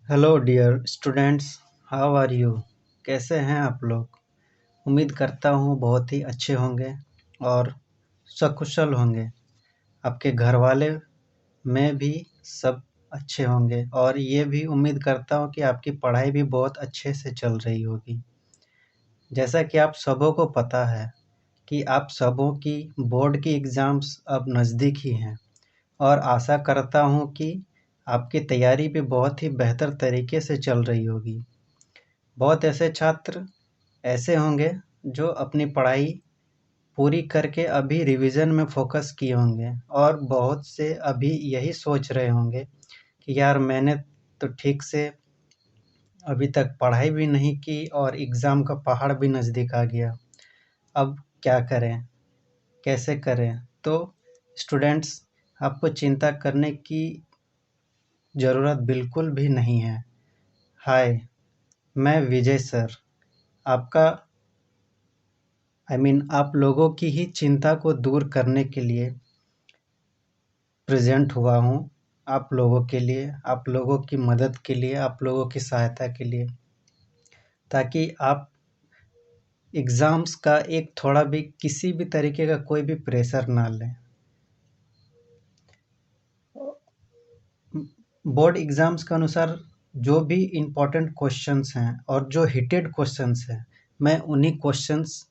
Hello dear students, how are you. कैसे हैं आप लोग। उम्मीद करता हूँ बहुत ही अच्छे होंगे और सकुशल होंगे। आपके घर वाले में भी सब अच्छे होंगे और ये भी उम्मीद करता हूँ कि आपकी पढ़ाई भी बहुत अच्छे से चल रही होगी। जैसा कि आप सबों को पता है कि आप सबों की बोर्ड की एग्ज़ाम्स अब नज़दीक ही हैं और आशा करता हूँ कि आपकी तैयारी भी बहुत ही बेहतर तरीके से चल रही होगी। बहुत ऐसे छात्र ऐसे होंगे जो अपनी पढ़ाई पूरी करके अभी रिवीजन में फ़ोकस किए होंगे और बहुत से अभी यही सोच रहे होंगे कि यार मैंने तो ठीक से अभी तक पढ़ाई भी नहीं की और एग्ज़ाम का पहाड़ भी नज़दीक आ गया। अब क्या करें, कैसे करें। तो स्टूडेंट्स, आपको चिंता करने की ज़रूरत बिल्कुल भी नहीं है। हाय, मैं विजय सर, आपका आप लोगों की ही चिंता को दूर करने के लिए प्रेज़ेंट हुआ हूँ। आप लोगों के लिए, आप लोगों की मदद के लिए, आप लोगों की सहायता के लिए, ताकि आप एग्ज़ाम्स का एक थोड़ा भी किसी भी तरीके का कोई भी प्रेशर ना लें। बोर्ड एग्ज़ाम्स के अनुसार जो भी इम्पोर्टेंट क्वेश्चंस हैं और जो हिटेड क्वेश्चंस हैं, मैं उन्हीं क्वेश्चंस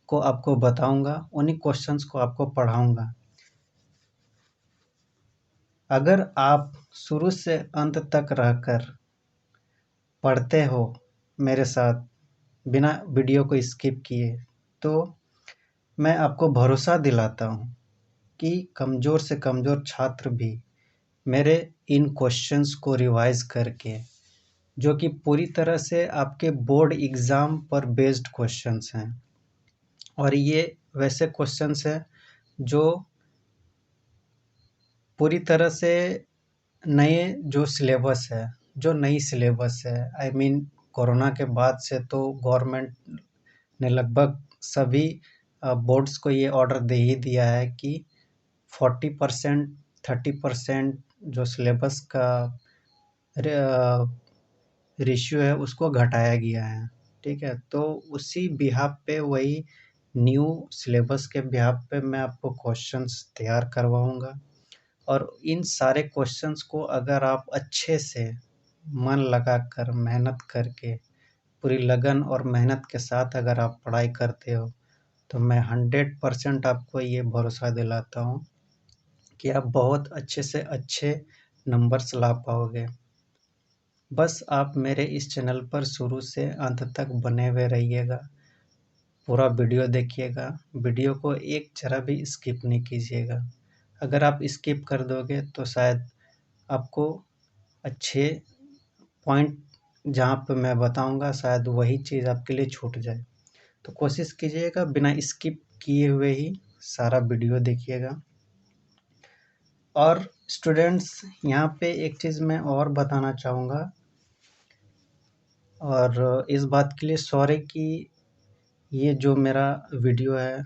को आपको बताऊँगा, उन्हीं क्वेश्चंस को आपको पढ़ाऊँगा। अगर आप शुरू से अंत तक रहकर पढ़ते हो मेरे साथ बिना वीडियो को स्किप किए, तो मैं आपको भरोसा दिलाता हूँ कि कमज़ोर से कमज़ोर छात्र भी मेरे इन क्वेश्चंस को रिवाइज़ करके, जो कि पूरी तरह से आपके बोर्ड एग्ज़ाम पर बेस्ड क्वेश्चंस हैं और ये वैसे क्वेश्चंस हैं जो पूरी तरह से नए जो सिलेबस है, जो नई सिलेबस है, कोरोना के बाद से तो गवर्नमेंट ने लगभग सभी बोर्ड्स को ये ऑर्डर दे ही दिया है कि 40% 30% जो सिलेबस का रेशियो है उसको घटाया गया है। ठीक है, तो उसी बिहाफ पे, वही न्यू सिलेबस के बिहाफ पे मैं आपको क्वेश्चंस तैयार करवाऊँगा और इन सारे क्वेश्चंस को अगर आप अच्छे से मन लगाकर मेहनत करके, पूरी लगन और मेहनत के साथ अगर आप पढ़ाई करते हो, तो मैं 100% आपको ये भरोसा दिलाता हूँ कि आप बहुत अच्छे से अच्छे नंबर्स ला पाओगे। बस आप मेरे इस चैनल पर शुरू से अंत तक बने हुए रहिएगा, पूरा वीडियो देखिएगा, वीडियो को एक ज़रा भी स्किप नहीं कीजिएगा। अगर आप स्किप कर दोगे तो शायद आपको अच्छे पॉइंट जहाँ पे मैं बताऊँगा शायद वही चीज़ आपके लिए छूट जाए। तो कोशिश कीजिएगा बिना स्किप किए हुए ही सारा वीडियो देखिएगा। और स्टूडेंट्स, यहाँ पे एक चीज़ मैं और बताना चाहूँगा और इस बात के लिए सॉरी कि ये जो मेरा वीडियो है,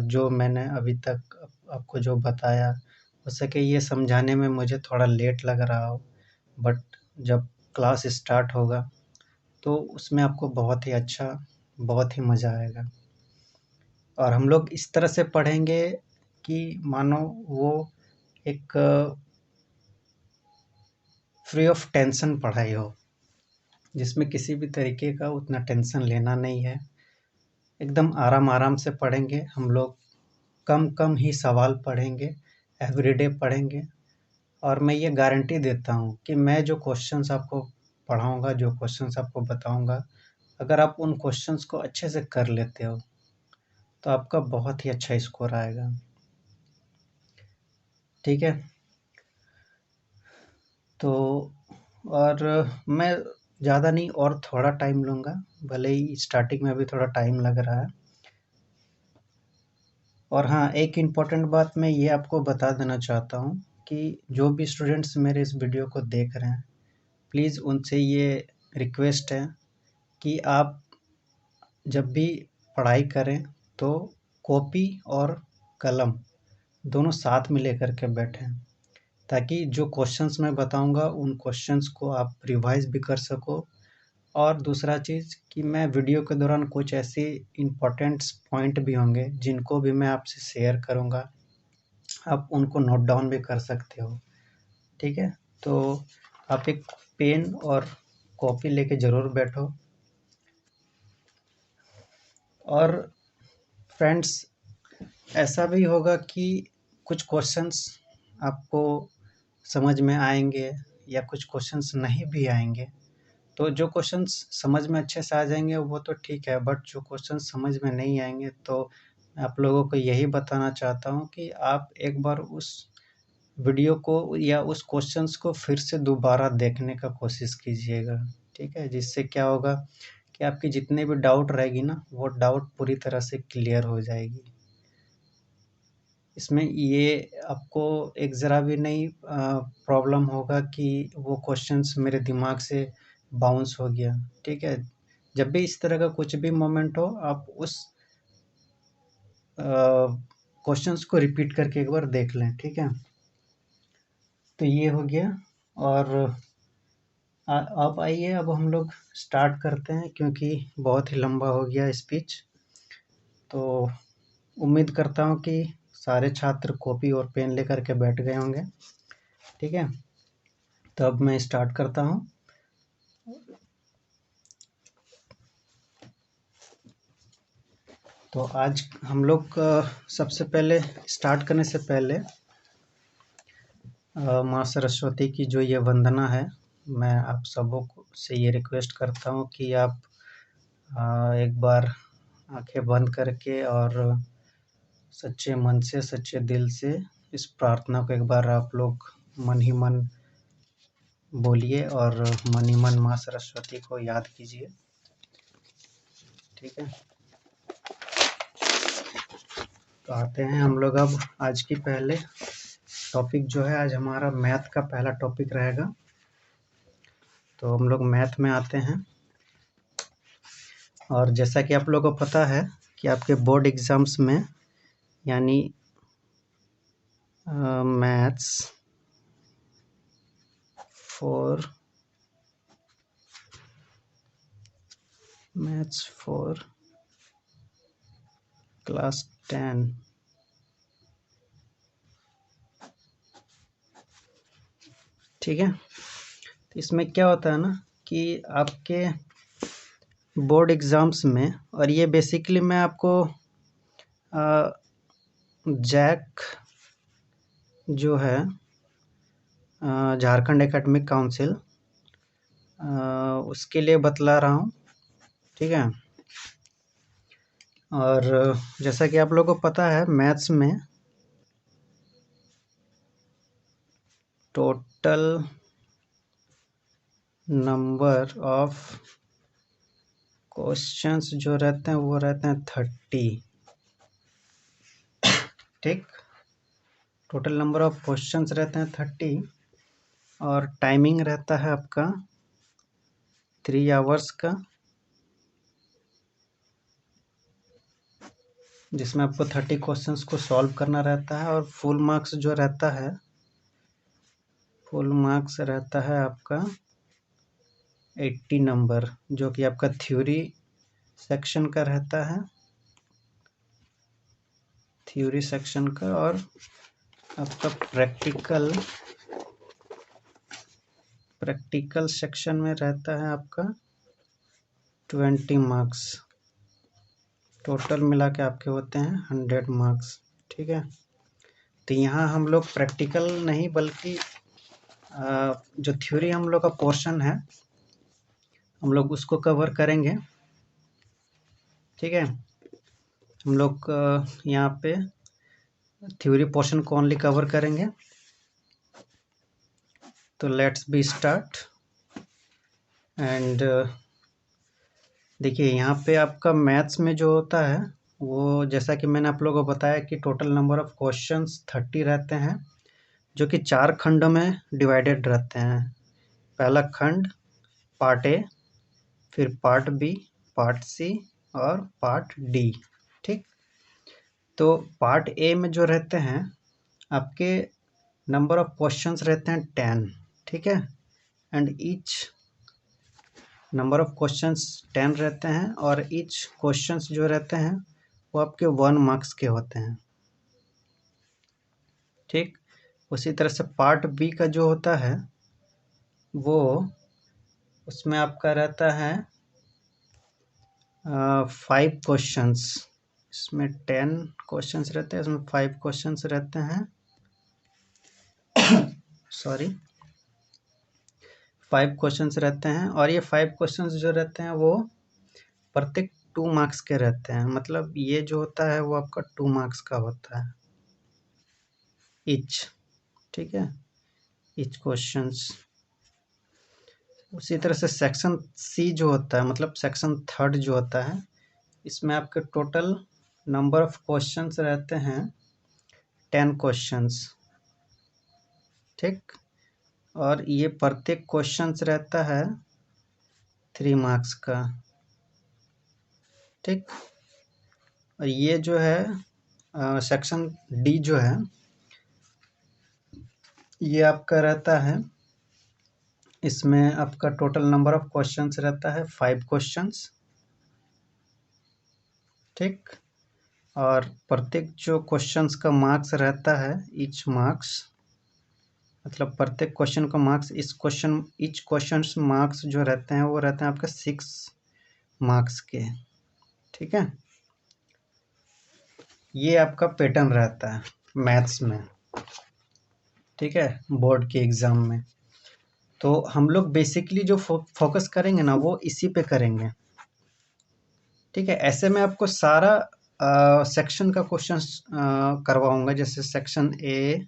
जो मैंने अभी तक आपको जो बताया, हो सके ये समझाने में मुझे थोड़ा लेट लग रहा हो, बट जब क्लास स्टार्ट होगा तो उसमें आपको बहुत ही अच्छा, बहुत ही मज़ा आएगा और हम लोग इस तरह से पढ़ेंगे कि मानो वो एक फ्री ऑफ टेंशन पढ़ाई हो, जिसमें किसी भी तरीके का उतना टेंशन लेना नहीं है। एकदम आराम-आराम से पढ़ेंगे हम लोग, कम-कम ही सवाल पढ़ेंगे, एवरीडे पढ़ेंगे और मैं ये गारंटी देता हूँ कि मैं जो क्वेश्चंस आपको पढ़ाऊँगा, जो क्वेश्चंस आपको बताऊँगा, अगर आप उन क्वेश्चंस को अच्छे से कर लेते हो, तो आपका बहुत ही अच्छा स्कोर आएगा। ठीक है? तो और मैं ज़्यादा नहीं और थोड़ा टाइम लूँगा, भले ही स्टार्टिंग में अभी थोड़ा टाइम लग रहा है। और हाँ, एक इम्पॉर्टेंट बात मैं ये आपको बता देना चाहता हूँ कि जो भी स्टूडेंट्स मेरे इस वीडियो को देख रहे हैं, प्लीज़ उनसे ये रिक्वेस्ट है कि आप जब भी पढ़ाई करें तो कॉपी और कलम दोनों साथ में लेकर के बैठें। ताकि जो क्वेश्चंस मैं बताऊंगा उन क्वेश्चंस को आप रिवाइज भी कर सको। और दूसरा चीज़ कि मैं वीडियो के दौरान कुछ ऐसे इम्पोर्टेंट पॉइंट भी होंगे जिनको भी मैं आपसे शेयर करूंगा, आप उनको नोट डाउन भी कर सकते हो। ठीक है, तो आप एक पेन और कॉपी लेके ज़रूर बैठो। और फ्रेंड्स, ऐसा भी होगा कि कुछ क्वेश्चंस आपको समझ में आएंगे या कुछ क्वेश्चंस नहीं भी आएंगे। तो जो क्वेश्चंस समझ में अच्छे से आ जाएंगे वो तो ठीक है, बट जो क्वेश्चंस समझ में नहीं आएंगे तो मैं आप लोगों को यही बताना चाहता हूँ कि आप एक बार उस वीडियो को या उस क्वेश्चंस को फिर से दोबारा देखने का कोशिश कीजिएगा। ठीक है, जिससे क्या होगा कि आपकी जितने भी डाउट रहेगी ना, वो डाउट पूरी तरह से क्लियर हो जाएगी। इसमें ये आपको एक ज़रा भी नहीं प्रॉब्लम होगा कि वो क्वेश्चंस मेरे दिमाग से बाउंस हो गया। ठीक है, जब भी इस तरह का कुछ भी मोमेंट हो, आप उस क्वेश्चंस को रिपीट करके एक बार देख लें। ठीक है, तो ये हो गया। और अब आइए, अब हम लोग स्टार्ट करते हैं क्योंकि बहुत ही लंबा हो गया स्पीच। तो उम्मीद करता हूँ कि सारे छात्र कॉपी और पेन लेकर के बैठ गए होंगे। ठीक है, तो अब मैं स्टार्ट करता हूँ। तो आज हम लोग सबसे पहले स्टार्ट करने से पहले माँ सरस्वती की जो ये वंदना है, मैं आप सबों को से ये रिक्वेस्ट करता हूँ कि आप एक बार आंखें बंद करके और सच्चे मन से, सच्चे दिल से इस प्रार्थना को एक बार आप लोग मन ही मन बोलिए और मन ही मन माँ सरस्वती को याद कीजिए। ठीक है, तो आते हैं हम लोग अब आज की पहले टॉपिक जो है। आज हमारा मैथ का पहला टॉपिक रहेगा। तो हम लोग मैथ में आते हैं। और जैसा कि आप लोगों को पता है कि आपके बोर्ड एग्ज़ाम्स में यानी मैथ्स फॉर क्लास 10 ठीक है, तो इसमें क्या होता है ना कि आपके बोर्ड एग्ज़ाम्स में, और ये बेसिकली मैं आपको जैक जो है झारखंड एकेडमिक काउंसिल, उसके लिए बतला रहा हूँ। ठीक है, और जैसा कि आप लोगों को पता है मैथ्स में टोटल नंबर ऑफ क्वेश्चंस जो रहते हैं वो रहते हैं 30। ठीक, टोटल नंबर ऑफ क्वेश्चंस रहते हैं 30 और टाइमिंग रहता है आपका 3 आवर्स का, जिसमें आपको 30 क्वेश्चंस को सॉल्व करना रहता है। और फुल मार्क्स जो रहता है, फुल मार्क्स रहता है आपका 80 नंबर, जो कि आपका थ्योरी सेक्शन का रहता है, थ्योरी सेक्शन का। और आपका प्रैक्टिकल सेक्शन में रहता है आपका 20 मार्क्स। टोटल मिला के आपके होते हैं 100 मार्क्स। ठीक है, तो यहाँ हम लोग प्रैक्टिकल नहीं बल्कि जो थ्योरी हम लोग का पोर्शन है हम लोग उसको कवर करेंगे। ठीक है, हम लोग यहाँ पे थ्योरी पोर्शन को ओनली कवर करेंगे। तो लेट्स बी स्टार्ट। एंड देखिए, यहाँ पे आपका मैथ्स में जो होता है वो, जैसा कि मैंने आप लोगों को बताया कि टोटल नंबर ऑफ क्वेश्चंस 30 रहते हैं, जो कि 4 खंडों में डिवाइडेड रहते हैं। पहला खंड पार्ट ए, फिर पार्ट बी, पार्ट सी और पार्ट डी। ठीक, तो पार्ट ए में जो रहते हैं आपके नंबर ऑफ क्वेश्चंस रहते हैं 10, ठीक है। And each number of questions 10 रहते हैं और ईच क्वेश्चंस जो रहते हैं वो आपके 1 मार्क्स के होते हैं, ठीक। उसी तरह से पार्ट बी का जो होता है वो उसमें आपका रहता है 5 क्वेश्चंस। इसमें 10 क्वेश्चंस रहते हैं, इसमें 5 क्वेश्चंस रहते हैं सॉरी 5 क्वेश्चंस रहते हैं। और ये 5 क्वेश्चंस जो रहते हैं वो प्रत्येक 2 मार्क्स के रहते हैं। मतलब ये जो होता है वो आपका 2 मार्क्स का होता है ईच, ठीक है, ईच क्वेश्चंस। उसी तरह से सेक्शन सी जो होता है, मतलब सेक्शन थर्ड जो होता है, इसमें आपके टोटल नंबर ऑफ क्वेश्चंस रहते हैं 10 क्वेश्चंस, ठीक। और ये प्रत्येक क्वेश्चंस रहता है 3 मार्क्स का, ठीक। और ये जो है सेक्शन डी जो है ये आपका रहता है, इसमें आपका टोटल नंबर ऑफ क्वेश्चंस रहता है 5 क्वेश्चंस, ठीक। और प्रत्येक जो क्वेश्चंस का मार्क्स रहता है ईच मार्क्स, मतलब प्रत्येक क्वेश्चन का मार्क्स ईच क्वेश्चंस मार्क्स जो रहते हैं वो रहते हैं आपके 6 मार्क्स के, ठीक है। ये आपका पैटर्न रहता है मैथ्स में, ठीक है, बोर्ड के एग्ज़ाम में। तो हम लोग बेसिकली जो फोकस करेंगे ना वो इसी पे करेंगे, ठीक है। ऐसे में आपको सारा सेक्शन का क्वेश्चंस करवाऊंगा, जैसे section A,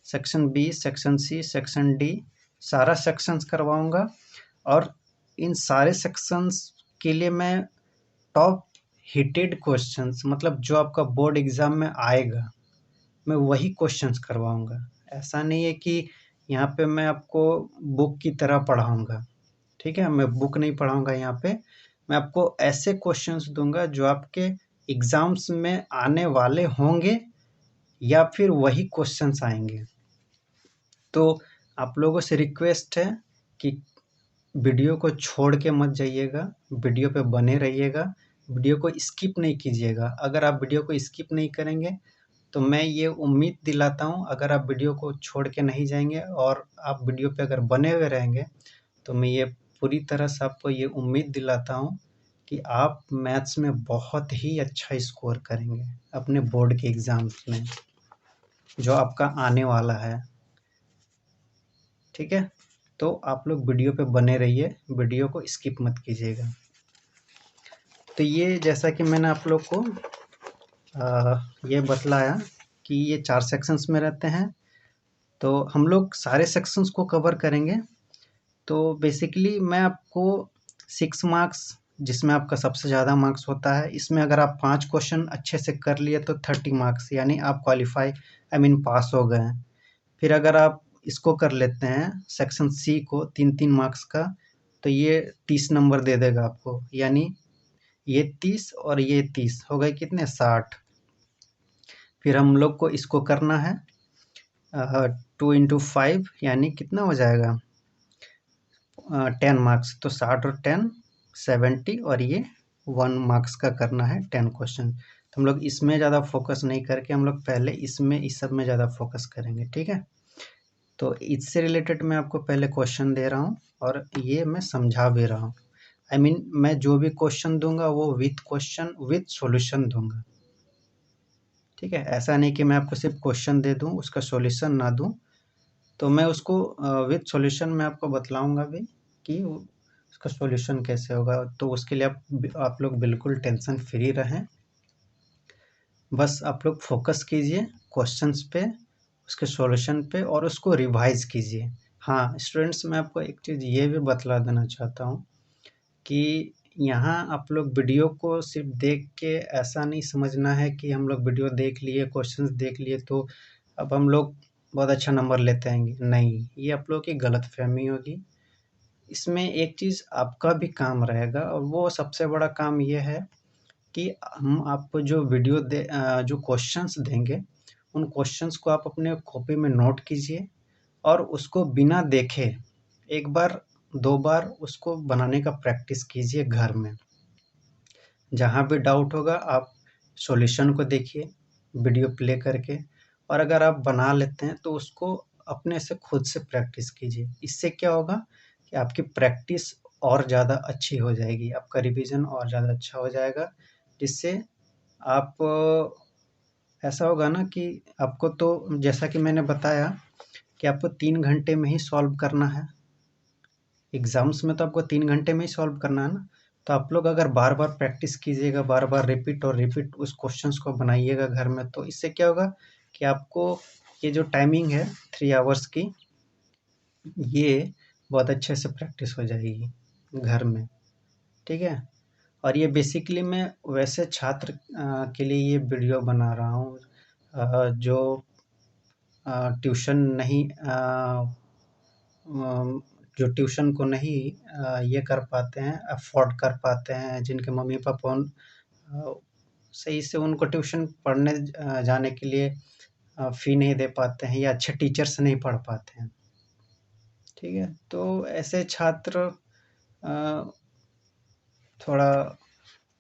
section B, section C, section D, सारा सेक्शंस करवाऊंगा। और इन सारे सेक्शंस के लिए मैं टॉप हिटेड क्वेश्चंस, मतलब जो आपका बोर्ड एग्ज़ाम में आएगा, मैं वही क्वेश्चंस करवाऊंगा। ऐसा नहीं है कि यहाँ पे मैं आपको बुक की तरह पढ़ाऊंगा, ठीक है। मैं बुक नहीं पढ़ाऊंगा यहाँ पे, मैं आपको ऐसे क्वेश्चंस दूंगा जो आपके एग्ज़ाम्स में आने वाले होंगे या फिर वही क्वेश्चंस आएंगे। तो आप लोगों से रिक्वेस्ट है कि वीडियो को छोड़ के मत जाइएगा, वीडियो पे बने रहिएगा, वीडियो को स्किप नहीं कीजिएगा। अगर आप वीडियो को स्किप नहीं करेंगे तो मैं ये उम्मीद दिलाता हूँ, अगर आप वीडियो को छोड़ के नहीं जाएंगे और आप वीडियो पे अगर बने हुए रहेंगे तो मैं ये पूरी तरह से आपको ये उम्मीद दिलाता हूँ कि आप मैथ्स में बहुत ही अच्छा स्कोर करेंगे अपने बोर्ड के एग्ज़ाम्स में जो आपका आने वाला है, ठीक है। तो आप लोग वीडियो पे बने रहिए, वीडियो को स्किप मत कीजिएगा। तो ये जैसा कि मैंने आप लोग को ये बतलाया कि ये 4 सेक्शंस में रहते हैं, तो हम लोग सारे सेक्शंस को कवर करेंगे। तो बेसिकली मैं आपको 6 मार्क्स, जिसमें आपका सबसे ज़्यादा मार्क्स होता है, इसमें अगर आप 5 क्वेश्चन अच्छे से कर लिए तो 30 मार्क्स, यानी आप क्वालिफाई पास हो गए हैं। फिर अगर आप इसको कर लेते हैं सेक्शन सी को 3-3 मार्क्स का, तो ये 30 नंबर दे देगा आपको, यानी ये 30 और ये 30 हो गए कितने, 60। फिर हम लोग को इसको करना है 2 × 5, यानी कितना हो जाएगा 10 मार्क्स। तो 60 और 10 70, और ये 1 मार्क्स का करना है 10 क्वेश्चन। तो हम लोग इसमें ज़्यादा फोकस नहीं करके हम लोग पहले इसमें इस सब में ज़्यादा फोकस करेंगे, ठीक है। तो इससे रिलेटेड मैं आपको पहले क्वेश्चन दे रहा हूँ और ये मैं समझा भी रहा हूँ। मैं जो भी क्वेश्चन दूंगा वो विथ क्वेश्चन विथ सॉल्यूशन दूंगा, ठीक है। ऐसा नहीं कि मैं आपको सिर्फ क्वेश्चन दे दूं उसका सॉल्यूशन ना दूं। तो मैं उसको विथ सॉल्यूशन में आपको बतलाऊंगा भी कि उसका सॉल्यूशन कैसे होगा। तो उसके लिए आप लोग बिल्कुल टेंशन फ्री रहें, बस आप लोग फोकस कीजिए क्वेश्चंस पे, उसके सॉल्यूशन पे, और उसको रिवाइज कीजिए। हाँ स्टूडेंट्स, मैं आपको एक चीज़ ये भी बतला देना चाहता हूँ कि यहाँ आप लोग वीडियो को सिर्फ देख के ऐसा नहीं समझना है कि हम लोग वीडियो देख लिए, क्वेश्चंस देख लिए तो अब हम लोग बहुत अच्छा नंबर लेते आएंगे। नहीं, ये आप लोगों की गलतफहमी होगी। इसमें एक चीज़ आपका भी काम रहेगा, और वो सबसे बड़ा काम ये है कि हम आपको जो जो क्वेश्चंस देंगे उन क्वेश्चंस को आप अपने कॉपी में नोट कीजिए और उसको बिना देखे एक बार 2 बार उसको बनाने का प्रैक्टिस कीजिए घर में। जहाँ भी डाउट होगा आप सॉल्यूशन को देखिए वीडियो प्ले करके, और अगर आप बना लेते हैं तो उसको अपने से खुद से प्रैक्टिस कीजिए। इससे क्या होगा कि आपकी प्रैक्टिस और ज़्यादा अच्छी हो जाएगी, आपका रिवीजन और ज़्यादा अच्छा हो जाएगा, जिससे आप ऐसा होगा ना कि आपको तो जैसा कि मैंने बताया कि आपको 3 घंटे में ही सॉल्व करना है। एग्ज़ाम्स में तो आपको 3 घंटे में ही सॉल्व करना है ना, तो आप लोग अगर बार-बार प्रैक्टिस कीजिएगा, बार-बार रिपीट और रिपीट उस क्वेश्चंस को बनाइएगा घर में, तो इससे क्या होगा कि आपको ये जो टाइमिंग है 3 आवर्स की, ये बहुत अच्छे से प्रैक्टिस हो जाएगी घर में, ठीक है? और ये बेसिकली मैं वैसे छात्र के लिए ये वीडियो बना रहा हूँ जो ट्यूशन नहीं जो ट्यूशन को नहीं ये कर पाते हैं, अफ़ोर्ड कर पाते हैं, जिनके मम्मी-पापा सही से उनको ट्यूशन पढ़ने जाने के लिए फ़ी नहीं दे पाते हैं या अच्छे टीचर से नहीं पढ़ पाते हैं, ठीक है? तो ऐसे छात्र अ, थोड़ा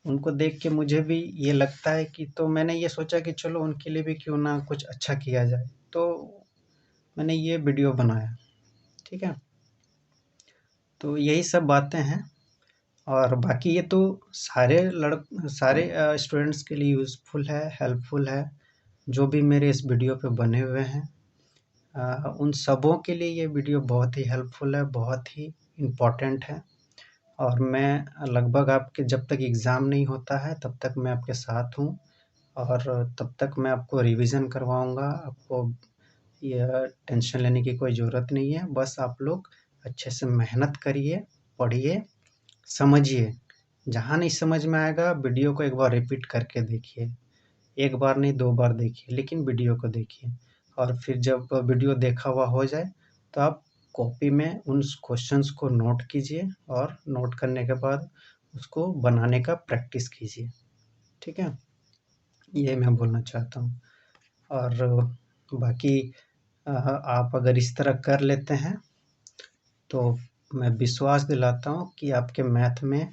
उनको देख के मुझे भी ये लगता है कि, तो मैंने ये सोचा कि चलो उनके लिए भी क्यों ना कुछ अच्छा किया जाए, तो मैंने ये वीडियो बनाया, ठीक है? तो यही सब बातें हैं, और बाकी ये तो सारे स्टूडेंट्स के लिए यूज़फुल है, हेल्पफुल है, जो भी मेरे इस वीडियो पे बने हुए हैं। उन सबों के लिए ये वीडियो बहुत ही हेल्पफुल है, बहुत ही इम्पोर्टेंट है, और मैं लगभग आपके जब तक एग्ज़ाम नहीं होता है तब तक मैं आपके साथ हूँ, और तब तक मैं आपको रिवीज़न करवाऊँगा। आपको यह टेंशन लेने की कोई ज़रूरत नहीं है, बस आप लोग अच्छे से मेहनत करिए, पढ़िए, समझिए। जहाँ नहीं समझ में आएगा वीडियो को एक बार रिपीट करके देखिए। 1 बार नहीं 2 बार देखिए, लेकिन वीडियो को देखिए, और फिर जब वीडियो देखा हुआ हो जाए तो आप कॉपी में उन क्वेश्चंस को नोट कीजिए, और नोट करने के बाद उसको बनाने का प्रैक्टिस कीजिए, ठीक है? ये मैं बोलना चाहता हूँ। और बाकी आप अगर इस तरह कर लेते हैं तो मैं विश्वास दिलाता हूँ कि आपके मैथ में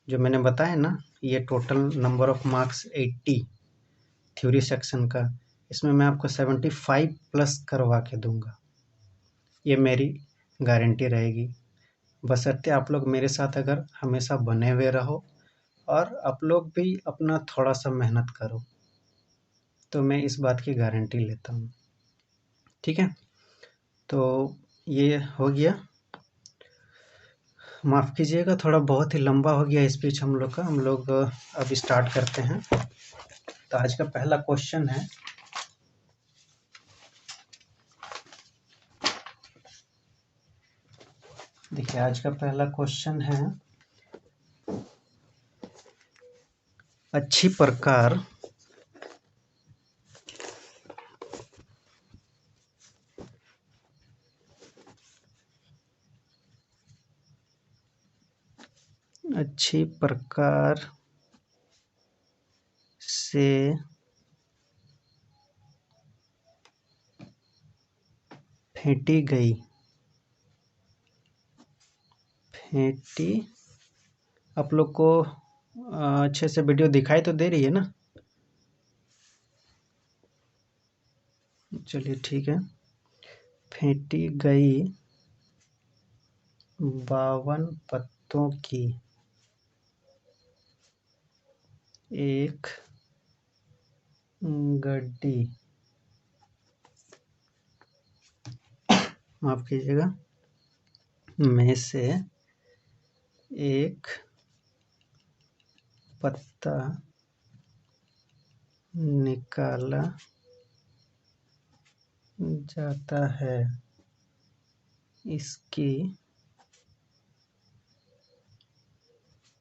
जो मैंने बताया ना, ये total number of marks 80 theory section का, इसमें मैं आपको 75 प्लस करवा के दूंगा। ये मेरी गारंटी रहेगी, बशर्ते आप लोग मेरे साथ अगर हमेशा बने हुए रहो और आप लोग भी अपना थोड़ा सा मेहनत करो, तो मैं इस बात की गारंटी लेता हूँ, ठीक है? तो ये हो गया, माफ़ कीजिएगा, थोड़ा बहुत ही लंबा हो गया स्पीच हम लोग का। हम लोग अब स्टार्ट करते हैं। तो आज का पहला क्वेश्चन है, देखिए आज का पहला क्वेश्चन है, अच्छी प्रकार अच्छी प्रकार से फेंटी गई, फेंटी, आप लोग को अच्छे से वीडियो दिखाई तो दे रही है ना? चलिए ठीक है। फेंटी गई 52 पत्तों की एक गड्डी, माफ कीजिएगा, में से एक पत्ता निकाला जाता है, इसकी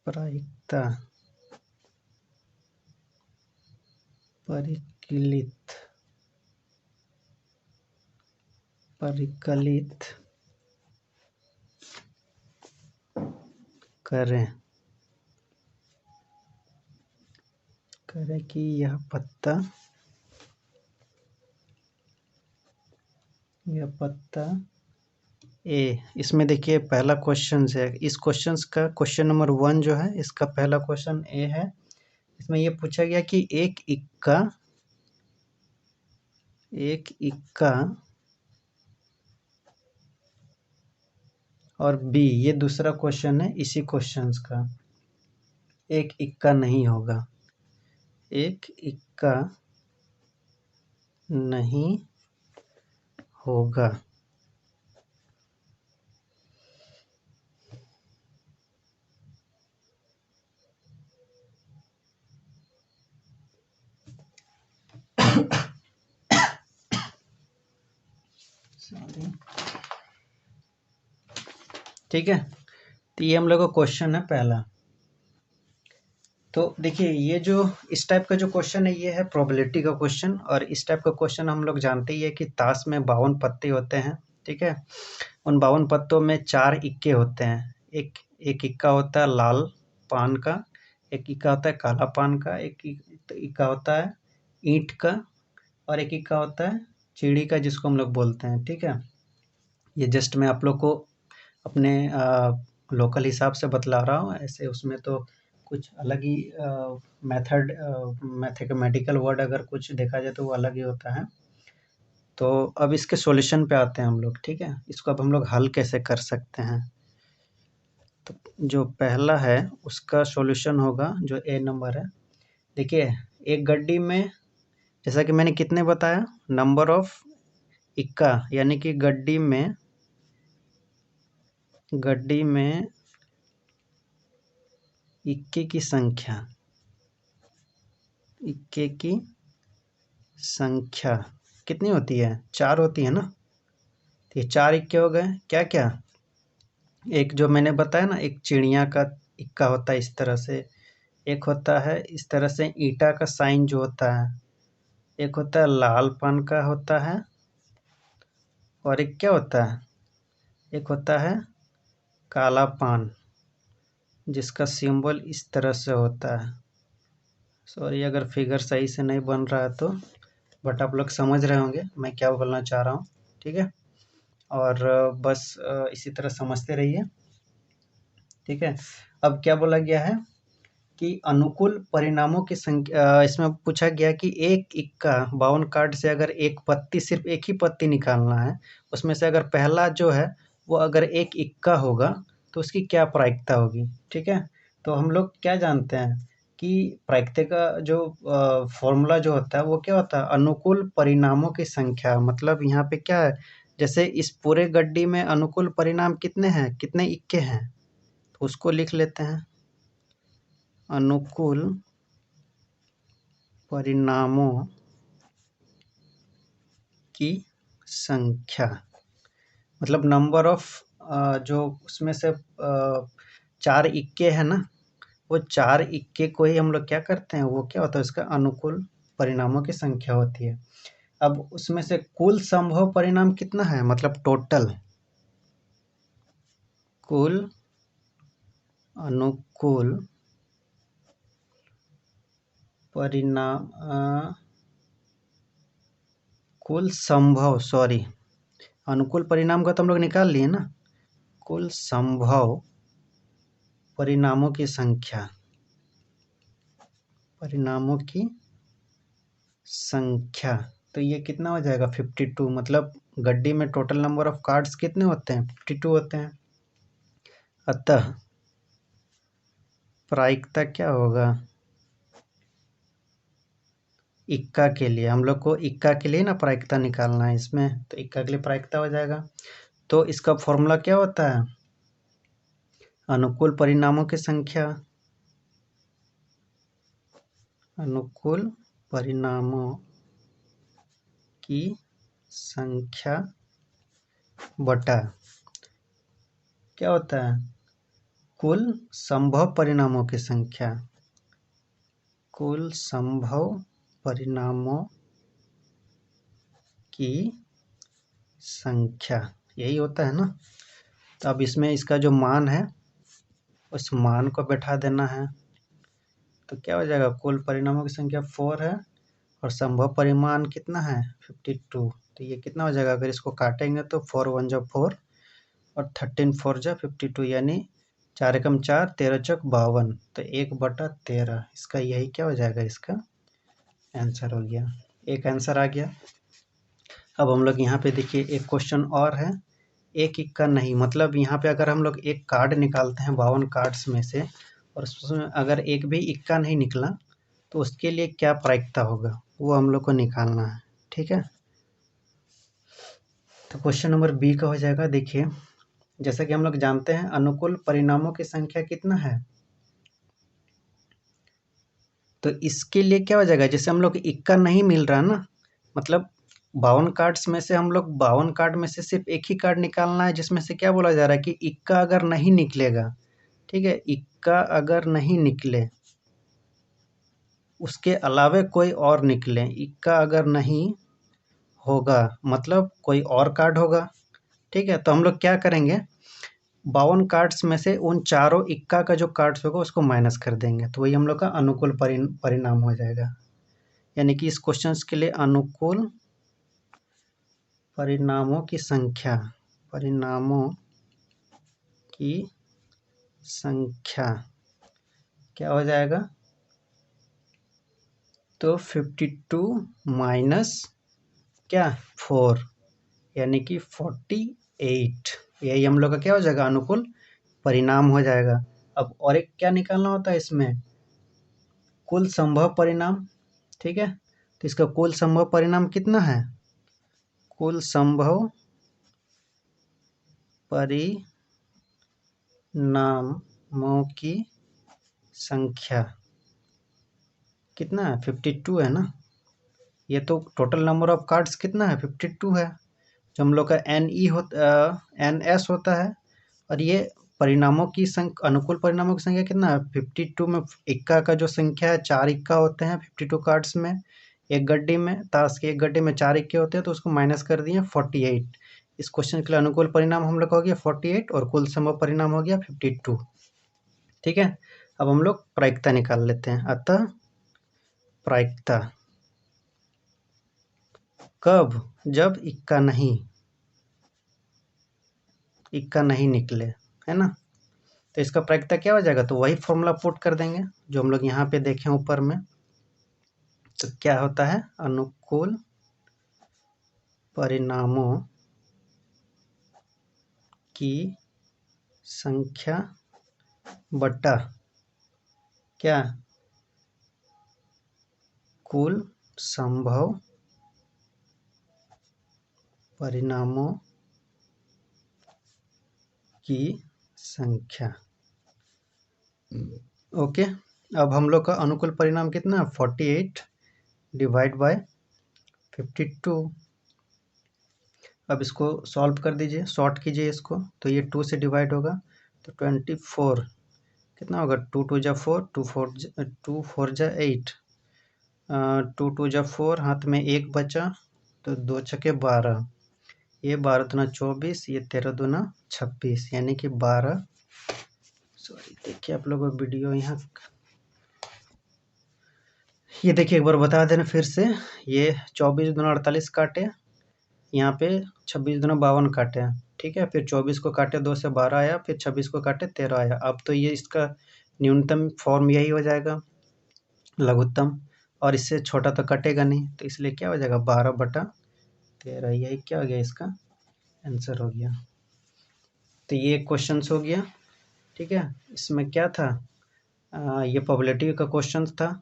प्रायिकता परिकलित करें कि यह पत्ता यह पत्ता ए। इसमें देखिए पहला क्वेश्चन है, इस क्वेश्चन का क्वेश्चन नंबर 1 जो है इसका पहला क्वेश्चन ए है। इसमें ये पूछा गया कि एक इक्का और बी, ये दूसरा क्वेश्चन है इसी क्वेश्चन का। एक इक्का नहीं होगा, एक इक्का नहीं होगा। ठीक है, तो ये हम लोग का क्वेश्चन है पहला। तो देखिए ये जो इस टाइप का जो क्वेश्चन है ये है प्रोबेबिलिटी का क्वेश्चन, और इस टाइप का क्वेश्चन हम लोग जानते ही है कि ताश में 52 पत्ते होते हैं। ठीक है, उन 52 पत्तों में 4 इक्के होते हैं। एक इक्का होता है लाल पान का, एक इक्का होता है काला पान का, एक इक्का होता है ईंट का, और एक इक्का होता है चिड़ी का, जिसको हम लोग बोलते हैं। ठीक है, ये जस्ट मैं आप लोग को अपने लोकल हिसाब से बतला रहा हूँ, ऐसे उसमें तो कुछ अलग ही मेथड मैथमेटिकल वर्ड अगर कुछ देखा जाए तो वो अलग ही होता है। तो अब इसके सॉल्यूशन पे आते हैं हम लोग। ठीक है, इसको अब हम लोग हल कैसे कर सकते हैं। तो जो पहला है उसका सॉल्यूशन होगा जो ए नंबर है। देखिए एक गड्डी में, जैसा कि मैंने कितने बताया, नंबर ऑफ इक्का, यानी कि गड्डी में इक्के की संख्या कितनी होती है? 4 होती है ना। तो ये 4 इक्के हो गए। क्या क्या, एक जो मैंने बताया ना, एक चिड़िया का इक्का होता है इस तरह से, एक होता है इस तरह से ईंटा का साइन जो होता है, एक होता है लाल पान का होता है, और एक क्या होता है, एक होता है काला पान, जिसका सिंबल इस तरह से होता है। सॉरी अगर फिगर सही से नहीं बन रहा है तो, बट आप लोग समझ रहे होंगे मैं क्या बोलना चाह रहा हूँ। ठीक है, और बस इसी तरह समझते रहिए। ठीक है, अब क्या बोला गया है कि अनुकूल परिणामों की संख्या, इसमें पूछा गया कि एक इक्का 52 कार्ड से अगर एक पत्ती, सिर्फ एक ही पत्ती निकालना है, उसमें से अगर पहला जो है वो अगर एक इक्का होगा तो उसकी क्या प्रायिकता होगी। ठीक है, तो हम लोग क्या जानते हैं कि प्रायिकता का जो फॉर्मूला जो होता है वो क्या होता है, अनुकूल परिणामों की संख्या। मतलब यहाँ पे क्या है, जैसे इस पूरे गड्डी में अनुकूल परिणाम कितने हैं, कितने इक्के हैं, तो उसको लिख लेते हैं। अनुकूल परिणामों की संख्या मतलब नंबर ऑफ, जो उसमें से 4 इक्के हैं ना, वो 4 इक्के को ही हम लोग क्या करते हैं, वो क्या होता है, उसका अनुकूल परिणामों की संख्या होती है। अब उसमें से कुल संभव परिणाम कितना है, मतलब टोटल कुल अनुकूल परिणाम, कुल संभव, सॉरी अनुकूल परिणाम का तो हम लोग निकाल लिए ना, कुल संभव परिणामों की संख्या, तो ये कितना हो जाएगा 52। मतलब गड्डी में टोटल नंबर ऑफ कार्ड्स कितने होते हैं, 52 होते हैं। अतः प्रायिकता क्या होगा, इक्का के लिए, हम लोग को इक्का के लिए ना प्रायिकता निकालना है इसमें, तो इक्का के लिए प्रायिकता हो जाएगा। तो इसका फॉर्मूला क्या होता है, अनुकूल परिणामों की संख्या, अनुकूल परिणामों की संख्या बटा क्या होता है, कुल संभव परिणामों की संख्या, कुल संभव परिणामों की संख्या, यही होता है ना। तो अब इसमें इसका जो मान है उस मान को बैठा देना है, तो क्या हो जाएगा, कुल परिणामों की संख्या 4 है और संभव परिमाण कितना है 52। तो तो ये कितना हो जाएगा, अगर इसको काटेंगे तो 4 1 जा 4 और 13 4 जा 52, यानी 4 एकम 4, 13 चौक 52, तो 1/13 इसका यही क्या हो जाएगा, इसका आंसर हो गया। एक आंसर आ गया। अब हम लोग यहाँ पे देखिए एक क्वेश्चन और है, एक इक्का नहीं, मतलब यहाँ पे अगर हम लोग एक कार्ड निकालते हैं 52 कार्ड्स में से और उसमें अगर एक भी इक्का नहीं निकला तो उसके लिए क्या प्रायिकता होगा, वो हम लोग को निकालना है। ठीक है, तो क्वेश्चन नंबर बी का हो जाएगा। देखिए जैसा कि हम लोग जानते हैं अनुकूल परिणामों की संख्या कितना है, तो इसके लिए क्या हो जाएगा, जैसे हम लोग इक्का नहीं मिल रहा ना, मतलब 52 कार्ड्स में से हम लोग 52 कार्ड में से सिर्फ एक ही कार्ड निकालना है, जिसमें से क्या बोला जा रहा है कि इक्का अगर नहीं निकलेगा, ठीक है, इक्का अगर नहीं निकले, उसके अलावे कोई और निकले, इक्का अगर नहीं होगा मतलब कोई और कार्ड होगा। ठीक है, तो हम लोग क्या करेंगे, 52 कार्ड्स में से उन चारों इक्का का जो कार्ड्स होगा उसको माइनस कर देंगे, तो वही हम लोग का अनुकूल परिणाम हो जाएगा। यानी कि इस क्वेश्चन के लिए अनुकूल परिणामों की संख्या, परिणामों की संख्या क्या हो जाएगा, तो 52 माइनस क्या 4, यानी कि 48, यही हम लोग का क्या हो जाएगा, अनुकूल परिणाम हो जाएगा। अब और एक क्या निकालना होता है इसमें, कुल संभव परिणाम। ठीक है, तो इसका कुल संभव परिणाम कितना है, कुल संभव परिणामों की संख्या कितना है, 52 है ना, ये तो टोटल नंबर ऑफ कार्ड्स कितना है, 52 है, जो हम लोग का NS होता है, और ये परिणामों की संख्या, अनुकूल परिणामों की संख्या कितना है, 52 में इक्का का जो संख्या है, 4 इक्का होते हैं 52 कार्ड्स में, एक गड्डी में, ताश के एक गड्डी में 4 इक्के होते हैं, तो उसको माइनस कर दिए 48। इस क्वेश्चन के लिए अनुकूल परिणाम हम लोग का हो गया 48 और कुल संभव परिणाम हो गया 52। ठीक है, अब हम लोग प्रायिकता निकाल लेते हैं। अतः प्रायिकता कब, जब इक्का नहीं निकले, है ना, तो इसका प्रायिकता क्या हो जाएगा, तो वही फॉर्मूला पुट कर देंगे जो हम लोग यहाँ पे देखें ऊपर में। तो क्या होता है, अनुकूल परिणामों की संख्या बटा क्या, कुल संभव परिणामों की संख्या। ओके, अब हम लोग का अनुकूल परिणाम कितना है, 48 डिवाइड बाय 52। अब इसको सॉल्व कर दीजिए, शॉर्ट कीजिए इसको, तो ये 2 से डिवाइड होगा, तो 24 कितना होगा, 2 2 जा 4, 2 4 जा 8, 2 2 जा 4, हाथ में 1 बचा, तो 2 छके 12, ये 12 दूना 24, ये 13 दूना 26, यानी कि 12, सॉरी देखिए आप लोग वीडियो यहाँ, ये देखिए एक बार बता देना फिर से, ये 24 दूना 48 काटे, यहाँ पे 26 दूना 52 काटे हैं। ठीक है, फिर 24 को काटे 2 से 12 आया, फिर 26 को काटे 13 आया। अब तो ये इसका न्यूनतम फॉर्म यही हो जाएगा, लघुत्तम, और इससे छोटा तो कटेगा नहीं, तो इसलिए क्या हो जाएगा 12/13, यही क्या हो गया, इसका आंसर हो गया। तो ये क्वेश्चन हो गया। ठीक है, इसमें क्या था, ये प्रोबेबिलिटी का क्वेश्चन था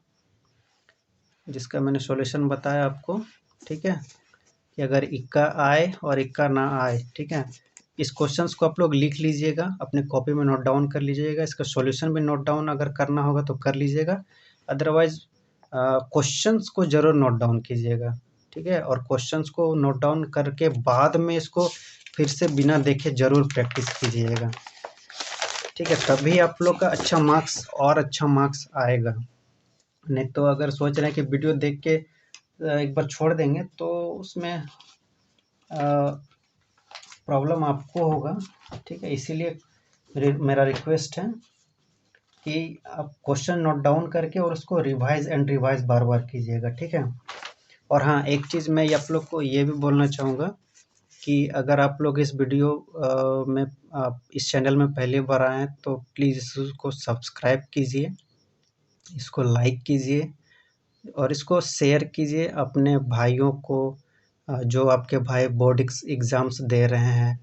जिसका मैंने सॉल्यूशन बताया आपको। ठीक है, कि अगर इक्का आए और इक्का ना आए। ठीक है, इस क्वेश्चंस को आप लोग लिख लीजिएगा, अपने कॉपी में नोट डाउन कर लीजिएगा, इसका सॉल्यूशन भी नोट डाउन अगर करना होगा तो कर लीजिएगा, अदरवाइज क्वेश्चंस को ज़रूर नोट डाउन कीजिएगा। ठीक है, और क्वेश्चंस को नोट डाउन करके बाद में इसको फिर से बिना देखे ज़रूर प्रैक्टिस कीजिएगा। ठीक है, तभी आप लोग का अच्छा मार्क्स आएगा। नहीं तो अगर सोच रहे हैं कि वीडियो देख के एक बार छोड़ देंगे तो उसमें प्रॉब्लम आपको होगा। ठीक है, इसीलिए मेरा रिक्वेस्ट है कि आप क्वेश्चन नोट डाउन करके और उसको रिवाइज बार बार कीजिएगा। ठीक है, और हाँ, एक चीज़ मैं आप लोग को ये भी बोलना चाहूँगा कि अगर आप लोग इस वीडियो में आप इस चैनल में पहली बार आए हैं तो प्लीज़ इसको सब्सक्राइब कीजिए, इसको लाइक कीजिए और इसको शेयर कीजिए अपने भाइयों को, जो आपके भाई बोर्ड एग्ज़ाम्स दे रहे हैं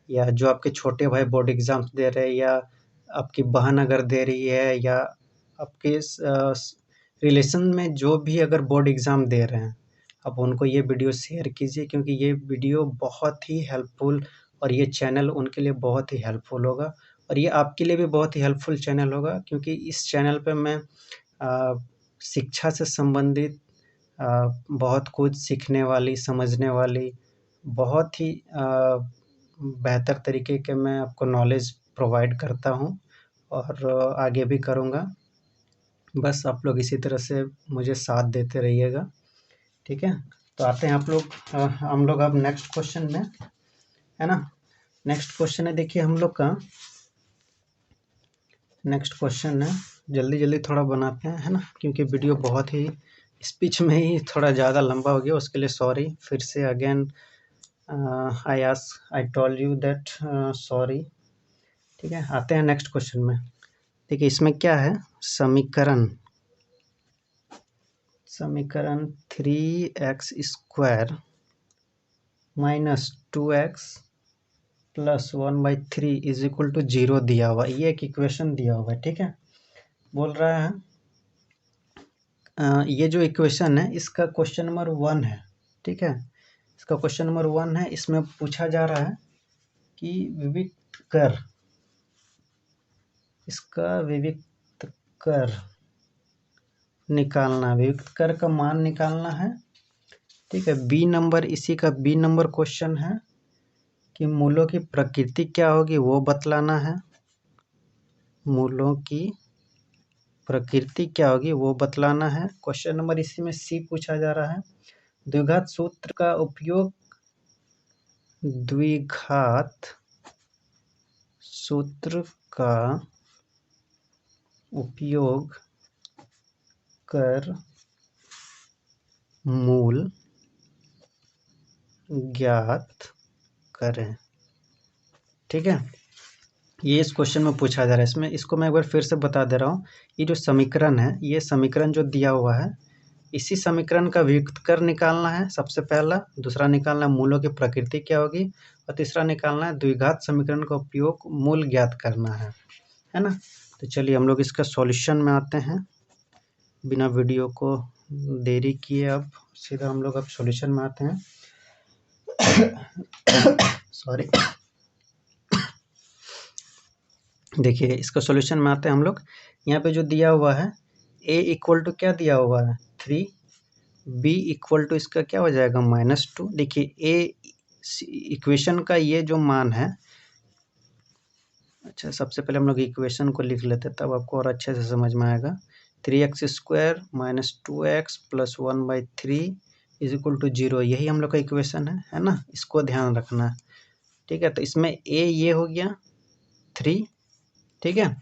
या जो आपके छोटे भाई बोर्ड एग्ज़ाम्स दे रहे हैं या आपकी बहन अगर दे रही है या आपके रिलेशन में जो भी अगर बोर्ड एग्ज़ाम दे रहे हैं, आप उनको ये वीडियो शेयर कीजिए क्योंकि ये वीडियो बहुत ही हेल्पफुल और ये चैनल उनके लिए बहुत ही हेल्पफुल होगा और ये आपके लिए भी बहुत ही हेल्पफुल चैनल होगा क्योंकि इस चैनल पे मैं शिक्षा से संबंधित बहुत कुछ सीखने वाली, समझने वाली, बहुत ही बेहतर तरीके के मैं आपको नॉलेज प्रोवाइड करता हूँ और आगे भी करूँगा। बस आप लोग इसी तरह से मुझे साथ देते रहिएगा, ठीक है? तो आते हैं हम लोग अब नेक्स्ट क्वेश्चन में, है ना? नेक्स्ट क्वेश्चन है, देखिए हम लोग का नेक्स्ट क्वेश्चन है, जल्दी थोड़ा बनाते हैं, है ना? क्योंकि वीडियो बहुत ही स्पीच में ही थोड़ा ज़्यादा लंबा हो गया, उसके लिए सॉरी। फिर से again I told you that sorry, ठीक है? आते हैं नेक्स्ट क्वेश्चन में। देखिए इसमें क्या है, समीकरण 3x square minus 2x plus 1/3 is equal to 0 दिया हुआ, ये एक इक्वेशन दिया हुआ है, ठीक है? बोल रहा है ये जो इक्वेशन है इसका क्वेश्चन नंबर 1 है, ठीक है? इसका क्वेश्चन नंबर 1 है। इसमें पूछा जा रहा है कि विविक्त कर, इसका विविक्त कर निकालना, विविक्त कर का मान निकालना है, ठीक है? इसी का बी नंबर क्वेश्चन है कि मूलों की प्रकृति क्या होगी वो बतलाना है, मूलों की प्रकृति क्या होगी वो बतलाना है। क्वेश्चन नंबर इसी में सी पूछा जा रहा है, द्विघात सूत्र का उपयोग, द्विघात सूत्र का उपयोग कर मूल ज्ञात करें, ठीक है? ये इस क्वेश्चन में पूछा जा रहा है। इसमें इसको मैं एक बार फिर से बता दे रहा हूँ, ये जो समीकरण है, ये समीकरण जो दिया हुआ है, इसी समीकरण का वियुक्त कर निकालना है सबसे पहला, दूसरा निकालना है मूलों की प्रकृति क्या होगी और तीसरा निकालना है द्विघात समीकरण का उपयोग मूल ज्ञात करना है ना? तो चलिए हम लोग इसका सॉल्यूशन में आते हैं, बिना वीडियो को देरी किए अब सीधा हम लोग अब सॉल्यूशन में आते हैं। सॉरी, देखिए इसका सॉल्यूशन में आते हैं हम लोग। यहाँ पे जो दिया हुआ है a इक्वल टू क्या दिया हुआ है 3, b इक्वल टू इसका क्या हो जाएगा -2। देखिए a इक्वेशन का ये जो मान है, अच्छा सबसे पहले हम लोग इक्वेशन को लिख लेते हैं तब आपको और अच्छे से समझ में आएगा। 3x square minus 2x plus 1/3 is equal to 0, यही हम लोग का इक्वेशन है ना? इसको ध्यान रखना है, ठीक है? तो इसमें a ये हो गया 3, ठीक है?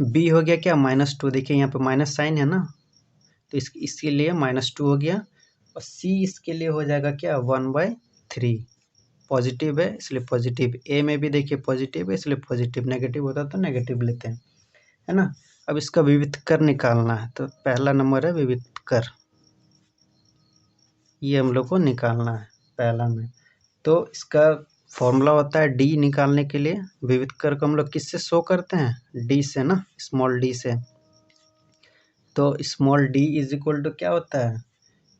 b हो गया क्या -2, देखिए यहाँ पे माइनस साइन है ना, तो इसके लिए -2 हो गया और c इसके लिए हो जाएगा क्या 1/3, पॉजिटिव है इसलिए पॉजिटिव, a में भी देखिए पॉजिटिव है इसलिए पॉजिटिव, नेगेटिव होता तो नेगेटिव लेते हैं, है ना? अब इसका विविक्त कर निकालना है, तो पहला नंबर है विविक्त कर, ये हम लोग को निकालना है पहला में। तो इसका फॉर्मूला होता है डी निकालने के लिए, विविक्त कर को हम लोग किससे शो करते हैं, डी से ना, स्मॉल डी से। तो small d is equal to क्या होता है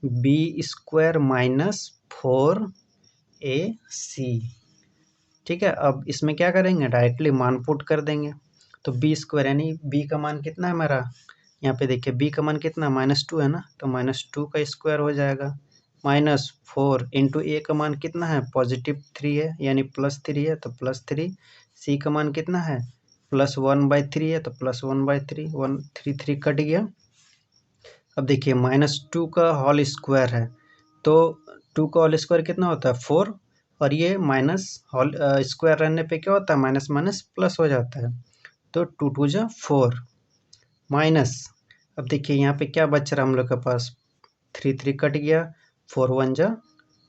बी स्क्वायर माइनस 4ac, ठीक है? अब इसमें क्या करेंगे, डायरेक्टली मान पुट कर देंगे। तो बी स्क्वायर यानी बी का मान कितना है हमारा, यहाँ पे देखिए बी का मान कितना -2 है ना, तो -2 का स्क्वायर हो जाएगा, -4 इंटू ए का मान कितना है +3 है यानी +3 है तो +3, सी का मान कितना है +1/3 है तो +1/3, 1 3 3 कट गया। अब देखिए -2 का होल स्क्वायर है तो 2 का होल स्क्वायर कितना होता है 4, और ये माइनस होल स्क्वायर रहने पे क्या होता है माइनस माइनस प्लस हो जाता है, तो 2 2 जा 4 माइनस, अब देखिए यहाँ पे क्या बच रहा है हम लोग के पास 3 3 कट गया, 4 1 जा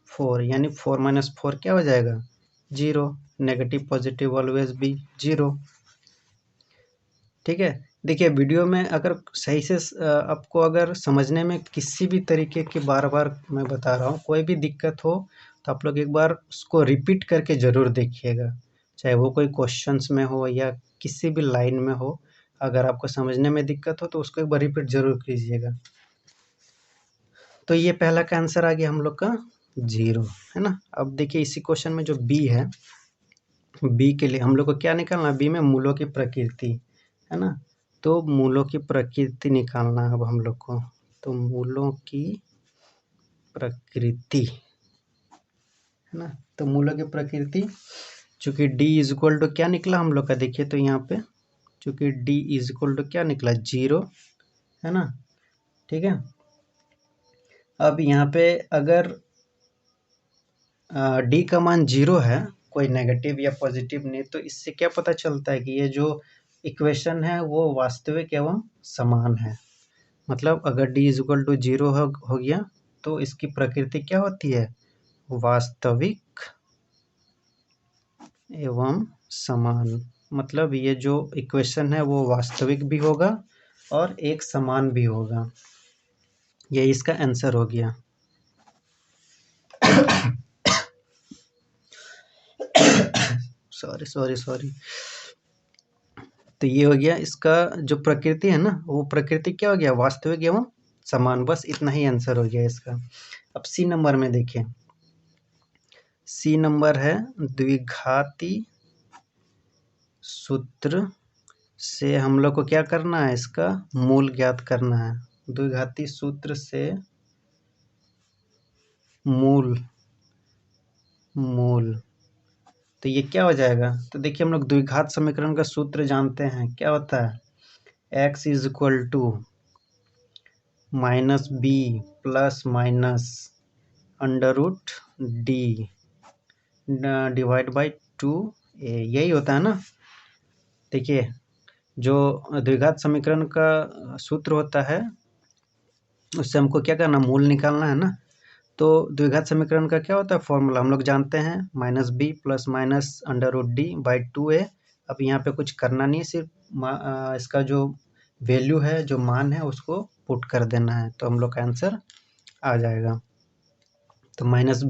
4, यानी 4 माइनस 4 क्या हो जाएगा 0। Negative positive always be 0। ठीक है। देखिए वीडियो में अगर सही से आपको अगर समझने में किसी भी तरीके की, बार बार मैं बता रहा हूँ, कोई भी दिक्कत हो तो आप लोग एक बार उसको रिपीट करके ज़रूर देखिएगा, चाहे वो कोई क्वेश्चंस में हो या किसी भी लाइन में हो। अगर आपको समझने में दिक्कत हो तो उसको एक बार रिपीट ज़रूर कीजिएगा। तो ये पहला का आंसर आ गया हम लोग का 0, है ना। अब देखिए इसी क्वेश्चन में जो बी है, बी के लिए हम लोग को क्या निकालना है, बी में मूलों की प्रकृति, है ना। तो मूलों की प्रकृति निकालना है अब हम लोग को। तो मूलों की प्रकृति, है ना। तो मूलों की प्रकृति, चूंकि d इज इक्वल टू क्या निकला हम लोग का, देखिए तो यहाँ पे चूंकि d इज इक्वल टू क्या निकला 0, है ना। ठीक है। अब यहाँ पे अगर d का मान 0 है, कोई नेगेटिव या पॉजिटिव नहीं, तो इससे क्या पता चलता है कि ये जो इक्वेशन है वो वास्तविक एवं समान है। मतलब अगर d इज इक्वल टू 0 हो गया तो इसकी प्रकृति क्या होती है, वास्तविक एवं समान। मतलब ये जो इक्वेशन है वो वास्तविक भी होगा और एक समान भी होगा। ये इसका आंसर हो गया। सॉरी। तो ये हो गया इसका जो प्रकृति है ना, वो प्रकृति क्या हो गया, वास्तविक एवं समान। बस इतना ही आंसर हो गया इसका। अब सी नंबर में देखिए, सी नंबर है द्विघाती सूत्र से हम लोग को क्या करना है, इसका मूल ज्ञात करना है। द्विघाती सूत्र से मूल तो ये क्या हो जाएगा, तो देखिए हम लोग द्विघात समीकरण का सूत्र जानते हैं, क्या होता है, x is equal to minus b plus minus under root d divide by 2a, यही होता है ना। देखिए जो द्विघात समीकरण का सूत्र होता है उससे हमको क्या करना, मूल निकालना है ना। तो द्विघात समीकरण का क्या होता है फॉर्मूला, हम लोग जानते हैं, minus b plus minus under root d by 2a। अब यहाँ पे कुछ करना नहीं है, सिर्फ इसका जो वैल्यू है, जो मान है, उसको पुट कर देना है, तो हम लोग का आंसर आ जाएगा। तो माइनस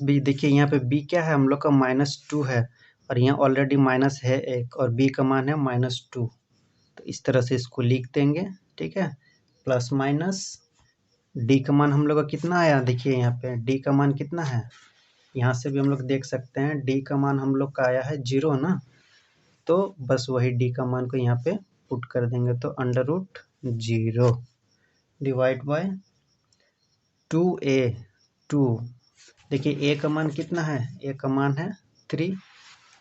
बी देखिए यहाँ पे b क्या है, हम लोग का -2 है, और यहाँ ऑलरेडी माइनस है एक, और b का मान है -2। तो इस तरह से इसको लिख देंगे, ठीक है। प्लस माइनस डी का मान हम लोग का कितना आया, देखिए यहाँ पे डी का मान कितना है, यहाँ से भी हम लोग देख सकते हैं डी का मान हम लोग का आया है 0 ना। तो बस वही डी का मान को यहाँ पे पुट कर देंगे, तो अंडर रूट 0 डिवाइड बाय 2 देखिए a का मान कितना है, a का मान है 3,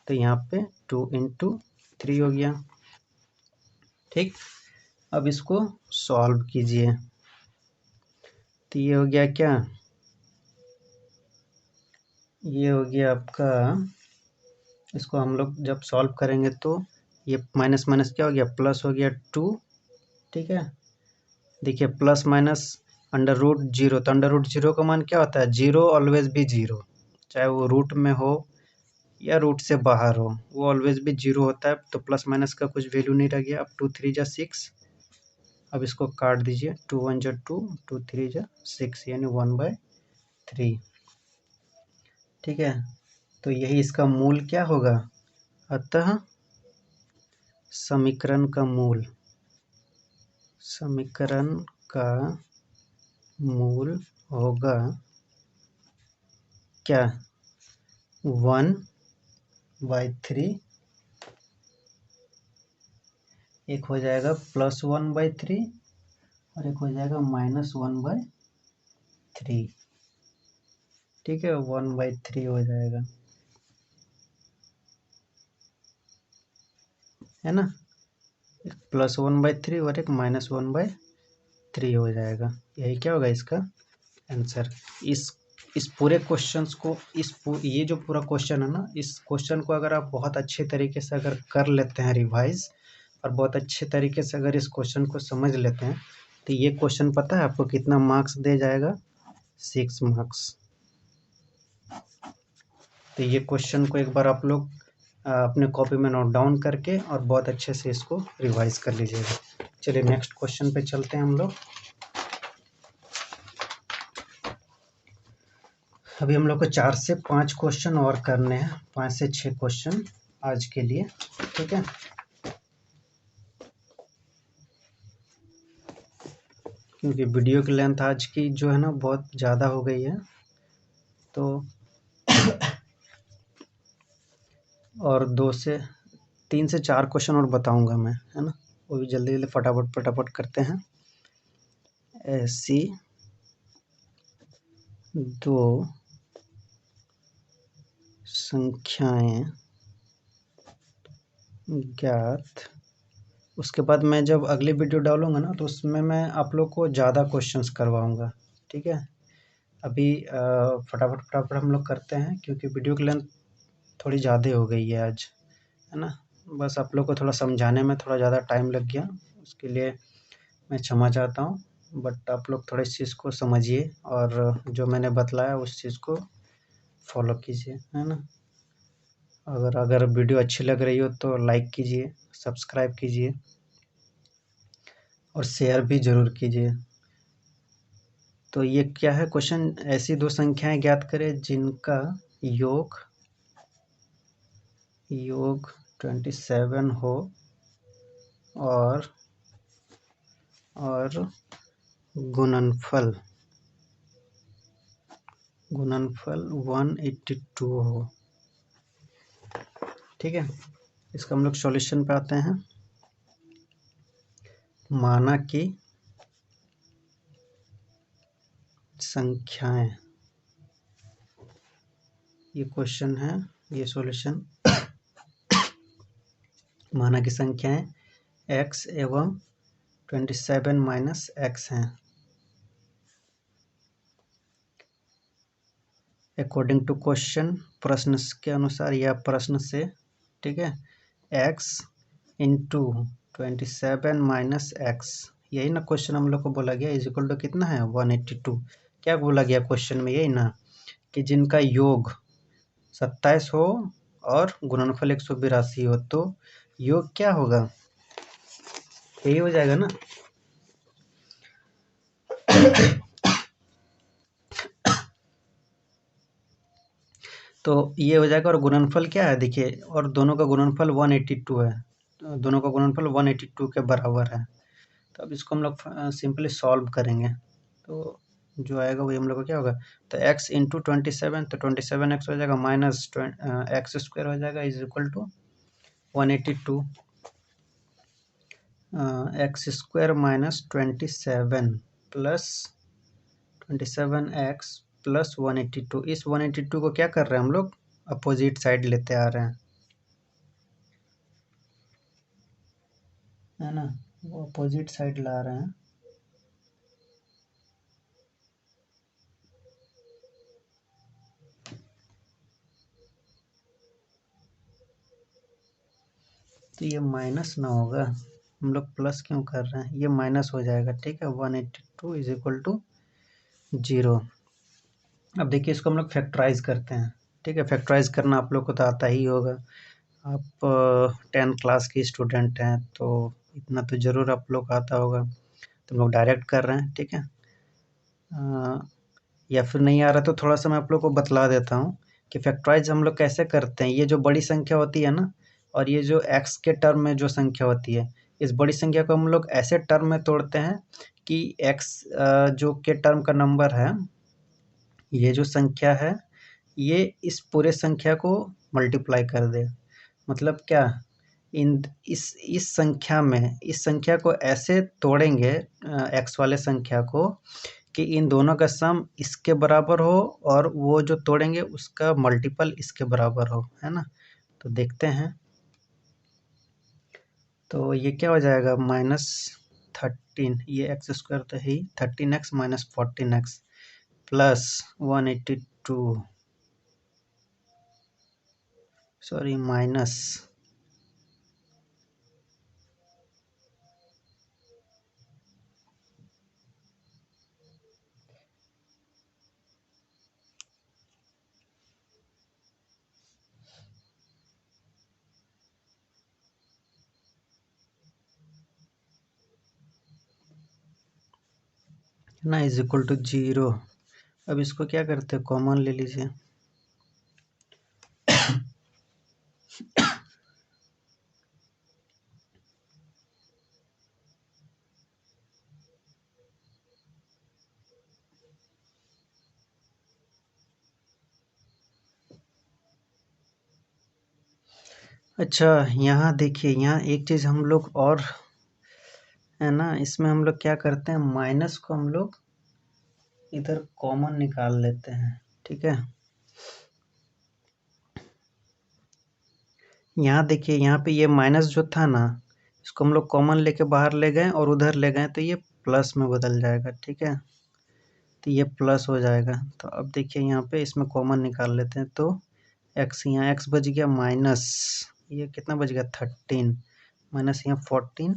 तो यहाँ पे 2 इंटू 3 हो गया। ठीक। अब इसको सॉल्व कीजिए, तो ये हो गया क्या, ये हो गया आपका, इसको हम लोग जब सॉल्व करेंगे तो ये माइनस माइनस क्या हो गया, प्लस हो गया 2। ठीक है। देखिए प्लस माइनस अंडर रूट 0, तो अंडर रूट 0 का मान क्या होता है, 0 ऑलवेज भी 0, चाहे वो रूट में हो या रूट से बाहर हो, वो ऑलवेज भी 0 होता है। तो प्लस माइनस का कुछ वैल्यू नहीं रह गया। अब 2 3 जा 6, अब इसको काट दीजिए, 2 1 जा 2, 2 3 जा 6, यानी 1/3। ठीक है। तो यही इसका मूल क्या होगा, अतः समीकरण का मूल होगा क्या, 1/3, एक हो जाएगा +1/3 और एक हो जाएगा -1/3। ठीक है, 1/3 हो जाएगा, है ना। एक +1/3 और एक -1/3 हो जाएगा। यही क्या होगा इसका आंसर। इस पूरे क्वेश्चंस को, ये जो पूरा क्वेश्चन है ना, इस क्वेश्चन को अगर आप बहुत अच्छे तरीके से अगर कर लेते हैं रिवाइज, और बहुत अच्छे तरीके से अगर इस क्वेश्चन को समझ लेते हैं, तो ये क्वेश्चन पता है आपको कितना मार्क्स दे जाएगा? 6 मार्क्स। तो ये क्वेश्चन को एक बार आप लोग अपने कॉपी में नोट डाउन करके और बहुत अच्छे से इसको रिवाइज कर लीजिएगा। चलिए नेक्स्ट क्वेश्चन पे चलते हैं हम लोग। अभी हम लोग को 4 से 5 क्वेश्चन और करने हैं, 5 से 6 क्वेश्चन आज के लिए, ठीक है। क्योंकि वीडियो की लेंथ आज की जो है ना बहुत ज़्यादा हो गई है, तो और 3 से 4 क्वेश्चन और बताऊंगा मैं, है ना। वो भी जल्दी जल्दी फटाफट फटाफट करते हैं। ऐसी 2 संख्याएं ज्ञात। उसके बाद मैं जब अगली वीडियो डालूंगा ना तो उसमें मैं आप लोग को ज़्यादा क्वेश्चंस करवाऊंगा, ठीक है। अभी फटाफट फटाफट हम लोग करते हैं क्योंकि वीडियो की लेंथ थोड़ी ज़्यादा हो गई है आज, है ना। बस आप लोग को थोड़ा समझाने में थोड़ा ज़्यादा टाइम लग गया, उसके लिए मैं क्षमा चाहता हूँ। बट आप लोग थोड़ा इस चीज़ को समझिए और जो मैंने बतलाया उस चीज़ को फॉलो कीजिए, है ना। अगर वीडियो अच्छी लग रही हो तो लाइक कीजिए, सब्सक्राइब कीजिए और शेयर भी ज़रूर कीजिए। तो ये क्या है क्वेश्चन? ऐसी 2 संख्याएं ज्ञात करें जिनका योग 27 हो और गुणनफल 182 हो, ठीक है। इसका हम लोग सॉल्यूशन पे आते हैं। माना कि संख्याएं, ये क्वेश्चन है, ये सॉल्यूशन। माना कि संख्याएं x एवं 27 माइनस एक्स हैं। अकॉर्डिंग टू क्वेश्चन, प्रश्न के अनुसार या प्रश्न से, ठीक है, x इंटू 27 माइनस एक्स, यही ना क्वेश्चन हम लोग को बोला गया, इज इक्वल टू कितना है 182। क्या बोला गया क्वेश्चन में? यही ना कि जिनका योग 27 हो और गुणनफल 182 हो, तो योग क्या होगा? यही हो जाएगा ना। तो ये हो जाएगा और गुणनफल क्या है देखिए, और दोनों का गुणनफल 182 है, तो दोनों का गुणनफल 182 के बराबर है। तो अब इसको हम लोग सिंपली सॉल्व करेंगे, तो जो आएगा वही हम लोग को क्या होगा, तो x इंटू 27, तो 27x हो जाएगा माइनस एक्स स्क्वायर हो जाएगा is equal to 182 x square minus 27 plus 27x plus 182। इस 182 को क्या कर रहे हैं हम लोग? अपोजिट साइड लेते आ रहे हैं, है ना। वो अपोजिट साइड ला रहे हैं। तो ये माइनस ना होगा, हम लोग प्लस क्यों कर रहे हैं? ये माइनस हो जाएगा, ठीक है। 182 इज इक्वल टू 0। अब देखिए इसको हम लोग फैक्टराइज करते हैं, ठीक है। फैक्टराइज करना आप लोग को तो आता ही होगा, आप 10 क्लास के स्टूडेंट हैं तो इतना तो ज़रूर आप लोग आता होगा। तो हम लोग डायरेक्ट कर रहे हैं, ठीक है। या फिर नहीं आ रहा तो थोड़ा सा मैं आप लोग को बतला देता हूँ कि फैक्टराइज हम लोग कैसे करते हैं। ये जो बड़ी संख्या होती है ना, और ये जो x के टर्म में जो संख्या होती है, इस बड़ी संख्या को हम लोग ऐसे टर्म में तोड़ते हैं कि x जो के टर्म का नंबर है, ये जो संख्या है, ये इस पूरे संख्या को मल्टीप्लाई कर दे। मतलब क्या, इन इस संख्या में इस संख्या को ऐसे तोड़ेंगे x वाले संख्या को कि इन दोनों का सम इसके बराबर हो और वो जो तोड़ेंगे उसका मल्टीपल इसके बराबर हो, है ना। तो देखते हैं, तो ये क्या हो जाएगा -13, ये एक्स स्क्वायर तो है ही, 13x minus 14x plus 182, sorry minus ना इज इक्वल टू 0। अब इसको क्या करते हैं, कॉमन ले लीजिए। अच्छा, यहाँ देखिए, यहाँ एक चीज़ हम लोग और है ना, इसमें हम लोग क्या करते हैं, माइनस को हम लोग इधर कॉमन निकाल लेते हैं। ठीक है, यहाँ देखिए, यहाँ पे ये माइनस जो था ना, इसको हम लोग कॉमन लेके बाहर ले गए और उधर ले गए तो ये प्लस में बदल जाएगा। ठीक है, तो ये प्लस हो जाएगा। तो अब देखिए यहाँ पे इसमें कॉमन निकाल लेते हैं, तो एक्स, यहाँ एक्स बच गया माइनस, ये कितना बच गया 13, माइनस यहाँ 14,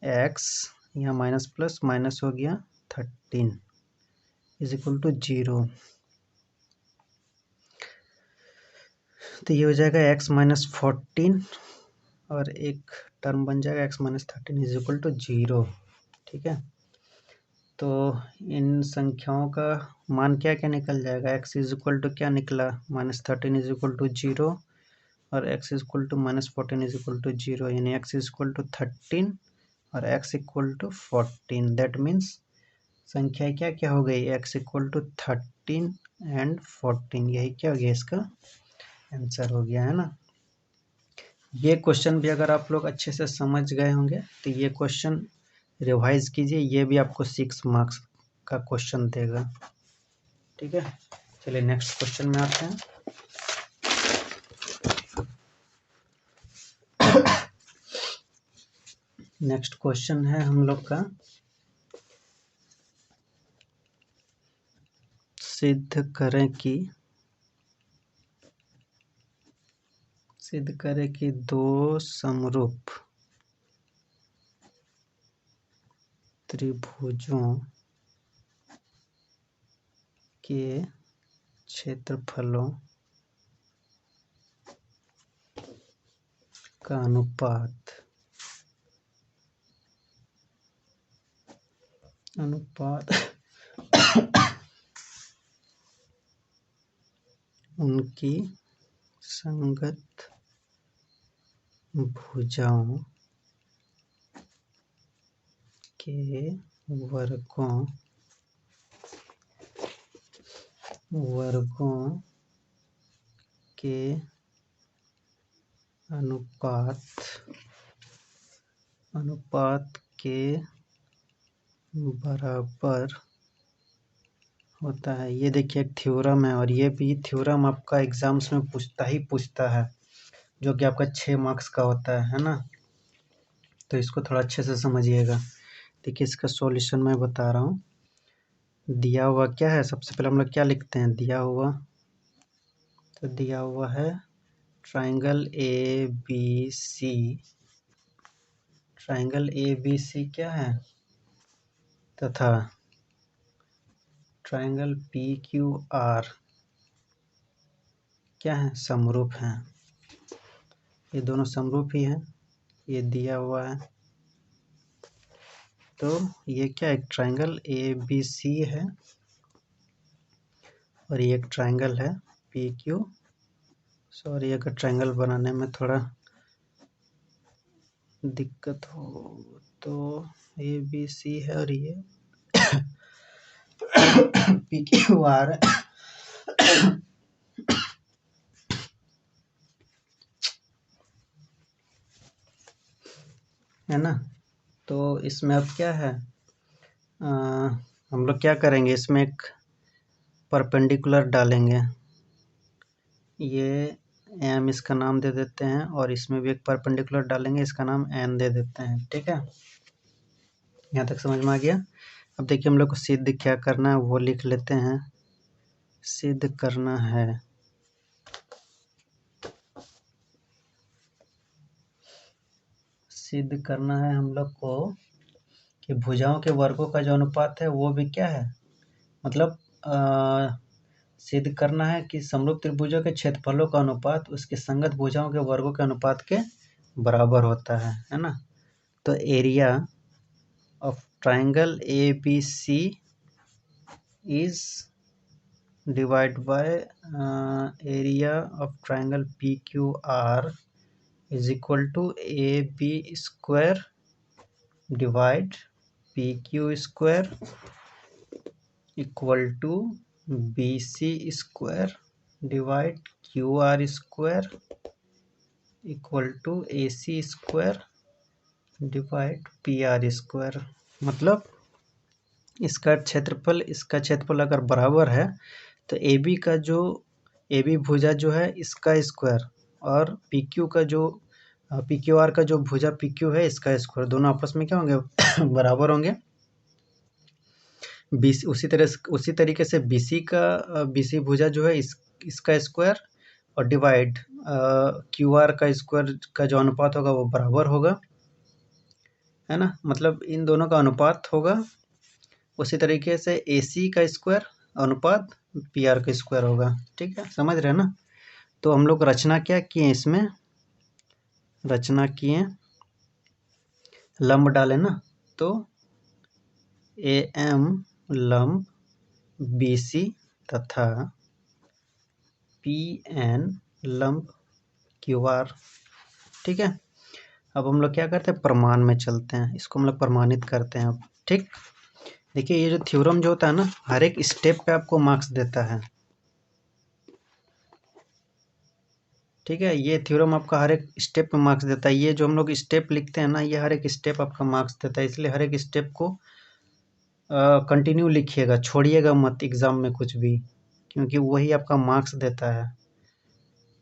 एक्स यहाँ माइनस प्लस माइनस हो गया 13 इज इक्वल टू 0। तो ये हो जाएगा एक्स माइनस 14 और एक टर्म बन जाएगा x minus 13 is equal to 0। ठीक है, तो इन संख्याओं का मान क्या क्या निकल जाएगा, एक्स इज इक्वल टू क्या निकला, माइनस 13 इज इक्वल टू 0 और x is equal to minus 14 is equal to 0, यानी एक्स इज इक्वल टू 13 और x equal to 14। That means संख्या क्या क्या हो गई, एक्स इक्वल टू 13 एंड 14, यही क्या हो गया, इसका आंसर हो गया, है ना। ये क्वेश्चन भी अगर आप लोग अच्छे से समझ गए होंगे तो ये क्वेश्चन रिवाइज कीजिए, ये भी आपको 6 मार्क्स का क्वेश्चन देगा। ठीक है, चलिए नेक्स्ट क्वेश्चन में आते हैं। नेक्स्ट क्वेश्चन है हम लोग का, सिद्ध करें कि दो समरूप त्रिभुजों के क्षेत्रफलों का अनुपात उनकी संगत भुजाओं के वर्गों के अनुपात के बराबर होता है। ये देखिए एक थ्योरम है और ये भी थ्योरम आपका एग्जाम्स में पूछता है, जो कि आपका 6 मार्क्स का होता है ना। तो इसको थोड़ा अच्छे से समझिएगा। देखिए इसका सॉल्यूशन मैं बता रहा हूँ। दिया हुआ क्या है, सबसे पहले हम लोग क्या लिखते हैं, दिया हुआ है triangle A B C. Triangle A B C क्या है, तथा ट्राइंगल पी क्यू आर क्या है, समरूप हैं। ये दोनों समरूप ही हैं, ये दिया हुआ है। तो ये क्या, एक ट्राइंगल ए बी सी है और ये एक ट्राइंगल है पी क्यू। सॉरी, अगर ट्राइंगल बनाने में थोड़ा दिक्कत हो तो ए बी सी है और ये पी क्यू आर है ना। तो इसमें अब क्या है, हम लोग क्या करेंगे, इसमें एक परपेंडिकुलर डालेंगे, ये एम इसका नाम दे देते हैं और इसमें भी एक परपेंडिकुलर डालेंगे, इसका नाम एन दे देते हैं। ठीक है, यहाँ तक समझ में आ गया। अब देखिए हम लोग को सिद्ध क्या करना है वो लिख लेते हैं। सिद्ध करना है हम लोग को कि भुजाओं के वर्गों का जो अनुपात है वो भी क्या है, मतलब सिद्ध करना है कि समरूप त्रिभुजों के क्षेत्रफलों का अनुपात उसके संगत भुजाओं के वर्गों के अनुपात के बराबर होता है ना। तो area of triangle A B C is divide by area of triangle P Q R is equal to A B square divide P Q square equal to B C square divide Q R square equal to A C square divide P R square. मतलब इसका क्षेत्रफल अगर बराबर है तो ए B का जो A B भुजा जो है इसका स्क्वायर और पी क्यू का जो पी क्यू आर का जो भुजा पी क्यू है इसका स्क्वायर दोनों आपस में क्या होंगे बराबर होंगे। उसी तरीके से बी सी भुजा जो है इसका स्क्वायर और डिवाइड क्यू आर का स्क्वायर का जो अनुपात होगा वो बराबर होगा, है ना। मतलब इन दोनों का अनुपात होगा। उसी तरीके से ए सी का स्क्वायर अनुपात पी आर का स्क्वायर होगा। ठीक है, समझ रहे हैं ना। तो हम लोग रचना क्या किए, इसमें रचना किए लंब डाले ना, तो ए एम लंब बी सी तथा पी एन लंब क्यू आर। ठीक है, अब हम लोग क्या करते हैं, प्रमाण में चलते हैं, इसको हम लोग प्रमाणित करते हैं अब। ठीक, देखिए ये जो थ्योरम जो होता है ना, हर एक स्टेप पे आपको मार्क्स देता है। ठीक है, ये थ्योरम आपका हर एक स्टेप पे मार्क्स देता है। ये जो हम लोग स्टेप लिखते हैं ना, ये हर एक स्टेप आपका मार्क्स देता है, इसलिए हर एक स्टेप को कंटिन्यू लिखिएगा, छोड़िएगा मत एग्जाम में कुछ भी, क्योंकि वही आपका मार्क्स देता है।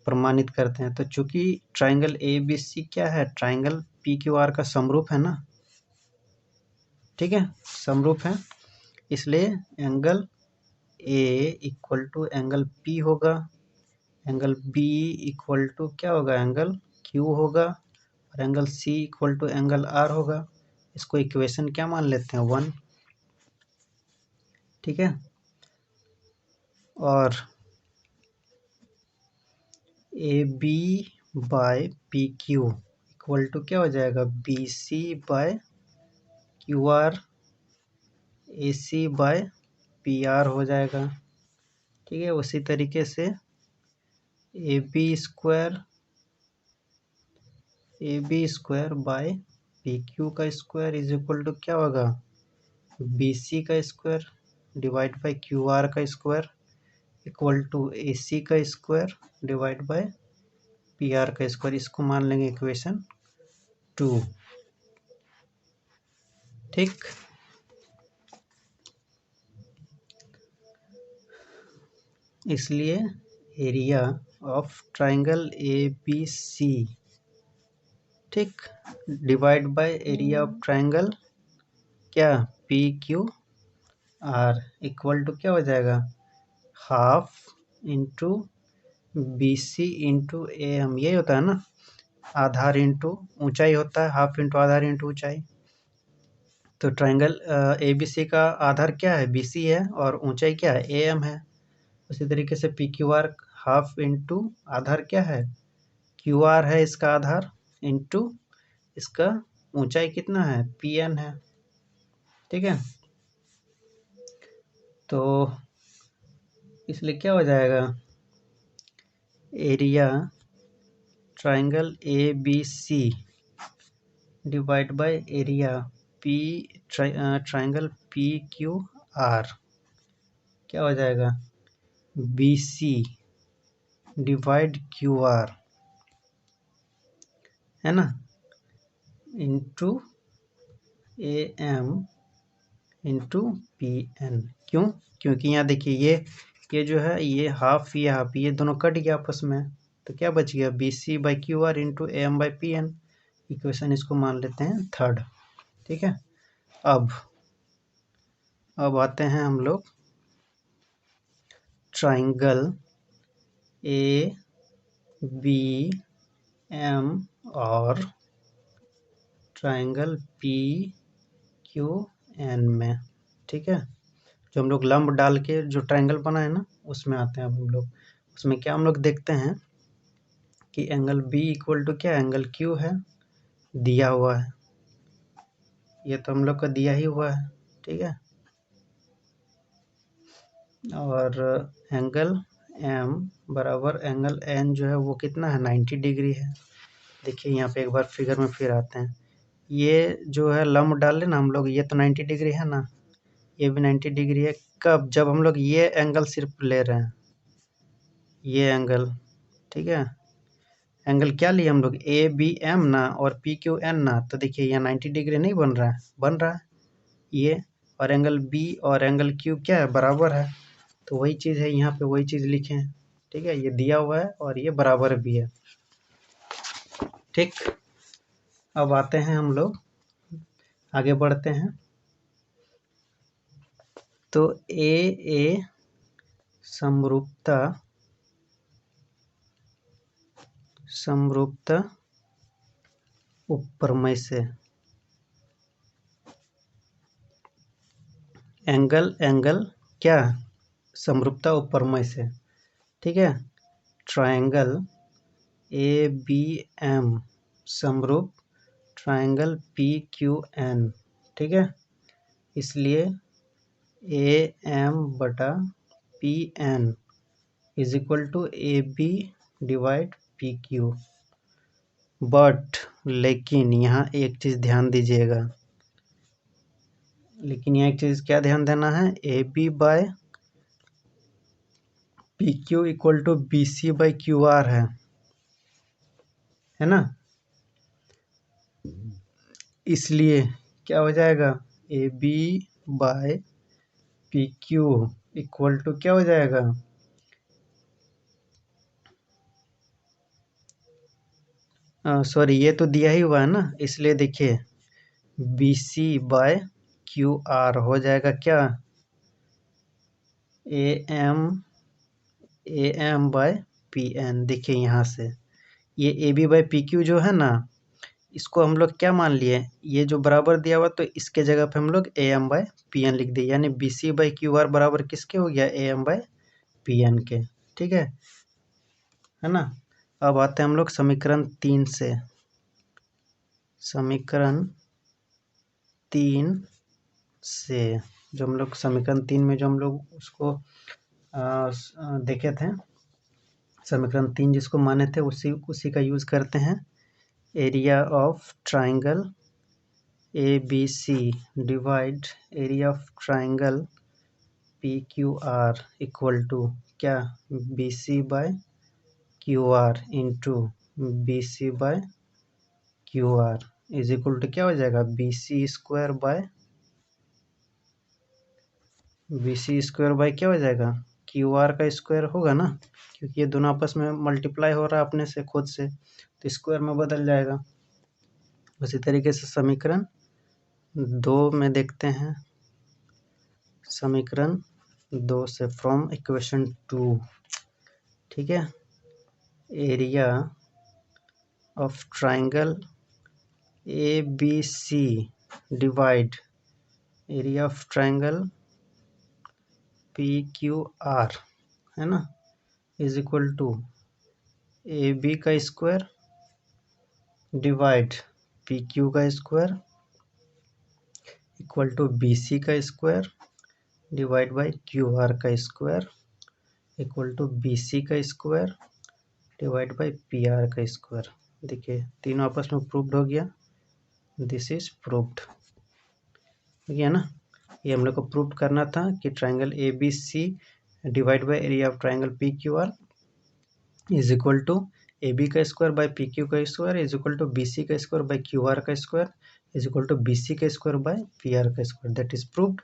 प्रमाणित करते हैं तो चूंकि ट्राइंगल ए बी सी क्या है, ट्राइंगल पी क्यू आर का समरूप है ना। ठीक है, समरूप है, इसलिए angle A equal to angle P होगा, एंगल बी इक्वल टू क्या होगा, एंगल क्यू होगा, और angle C equal to angle R होगा। इसको इक्वेशन क्या मान लेते हैं, 1। ठीक है, और A B by P Q equal to क्या हो जाएगा, B C by Q R, A C by P R हो जाएगा। ठीक है, उसी तरीके से A B square by P Q का स्क्वायर इज इक्वल टू क्या होगा, बी सी का square divide by Q R का square equal to A C का square divide by P R का स्क्वायर। इसको मान लेंगे इक्वेशन 2। ठीक, इसलिए area of triangle A B C, ठीक, divide by area of triangle क्या, P Q R equal to क्या हो जाएगा, half into B C into A M, ये होता है ना, आधार इंटू ऊंचाई होता है, हाफ इंटू आधार इंटू ऊंचाई। तो ट्राइंगल ए बी सी का आधार क्या है, बी सी है, और ऊंचाई क्या है, ए एम है। उसी तरीके से P Q R half into आधार क्या है, क्यू आर है इसका आधार, इंटू इसका ऊंचाई कितना है, पी एन है। ठीक है, तो इसलिए क्या हो जाएगा, area triangle A B C divide by area P triangle P Q R क्या हो जाएगा, B C divide Q R, है ना, into A M into P N. क्यों, क्योंकि यहाँ देखिए ये जो है, ये हाफ ये दोनों कट गया आपस में, तो क्या बच गया, B C by Q R into A M by P N. Equation इसको मान लेते हैं 3rd। ठीक है, अब आते हैं हम लोग ट्राइंगल ए बी एम और ट्राइंगल पी क्यू एन में। ठीक है, जो हम लोग लंब डाल के जो ट्राइंगल बना है ना, उसमें आते हैं अब हम लोग। उसमें क्या हम लोग देखते हैं कि एंगल बी इक्वल टू क्या, एंगल क्यू है, दिया हुआ है, ये तो हम लोग का दिया ही हुआ है। ठीक है, और एंगल एम बराबर एंगल एन जो है वो कितना है 90 डिग्री है। देखिए यहाँ पे एक बार फिगर में फिर आते हैं, ये जो है लंब डाल लेना हम लोग, ये तो 90 डिग्री है ना, ये भी 90 डिग्री है। कब? जब हम लोग ये एंगल सिर्फ ले रहे हैं, ये एंगल, ठीक है। एंगल क्या लिए हम लोग? ए बी एम ना और पी क्यू एन ना, तो देखिए यहाँ 90 डिग्री नहीं बन रहा है, बन रहा है ये, और एंगल बी और एंगल क्यू क्या है? बराबर है। तो वही चीज़ है, यहाँ पे वही चीज़ लिखे हैं, ठीक है। ये दिया हुआ है और ये बराबर भी है, ठीक। अब आते हैं हम लोग, आगे बढ़ते हैं। तो ए समरूपता उपप्रमेय से, एंगल क्या? समरूपता उपप्रमेय से, ठीक है। ट्रायंगल ए बी एम समरूप ट्रायंगल पी क्यू एन, ठीक है। इसलिए ए एम बटा P N is equal to A B divide P Q. But लेकिन यहाँ एक चीज़ ध्यान दीजिएगा, लेकिन यहाँ एक चीज़ क्या ध्यान देना है? A B by P Q equal to B C by Q R है ना। इसलिए क्या हो जाएगा? A B by P Q equal to क्या हो जाएगा? सॉरी, ये तो दिया ही हुआ है ना, इसलिए देखिए B C by Q R हो जाएगा क्या? A M by P N. देखिए यहाँ से ये A B by P Q जो है ना, इसको हम लोग क्या मान लिए? ये जो बराबर दिया हुआ, तो इसके जगह पे हम लोग A M by P N लिख दिए, यानी B C by Q R बराबर किसके हो गया? A M by P N के, ठीक है ना। अब आते हैं हम लोग समीकरण 3 से। समीकरण 3 से जो हम लोग समीकरण 3 में जो हम लोग उसको देखे थे, समीकरण 3 जिसको माने थे, उसी का यूज़ करते हैं। Area of triangle A B C divide area of triangle P Q R equal to क्या? B C by Q R into B C by Q R is equal to क्या हो जाएगा? बी सी स्क्वायर बाय क्या हो जाएगा? Q R का square होगा ना, क्योंकि ये दोनों आपस में मल्टीप्लाई हो रहा है अपने से खुद से, तो स्क्वायर में बदल जाएगा। उसी तरीके से समीकरण 2 में देखते हैं। समीकरण 2 से फ्रॉम इक्वेशन 2, ठीक है। Area of triangle A B C divide area of triangle P Q R है ना, is equal to A B का स्क्वायर डिवाइड पी क्यू का square equal to B C का square divide by Q R का square equal to B C का square divide by P R का square. देखिए तीनों आपस में प्रूव्ड हो गया, दिस इज प्रूव्ड, ठीक है ना। ये हम लोग को प्रूव करना था कि triangle A B C divide by area of triangle P Q R is equal to A B का स्क्वायर बाई पी क्यू का square is equal to B C का स्क्वायर बाई क्यू आर का square is equal to B C का square by P R का square, that is proved,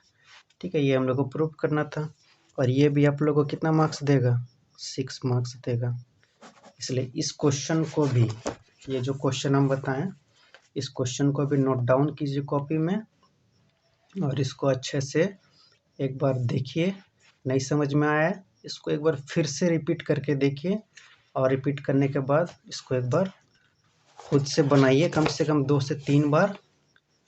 ठीक है। ये हम लोग को प्रूव करना था, और ये भी आप लोग को कितना मार्क्स देगा? 6 मार्क्स देगा। इसलिए इस क्वेश्चन को भी, ये जो क्वेश्चन हम बताएं, इस क्वेश्चन को भी नोट डाउन कीजिए कॉपी में, और इसको अच्छे से एक बार देखिए। नहीं समझ में आया इसको एक बार फिर से रिपीट करके देखिए, और रिपीट करने के बाद इसको एक बार खुद से बनाइए, कम से कम 2 से 3 बार,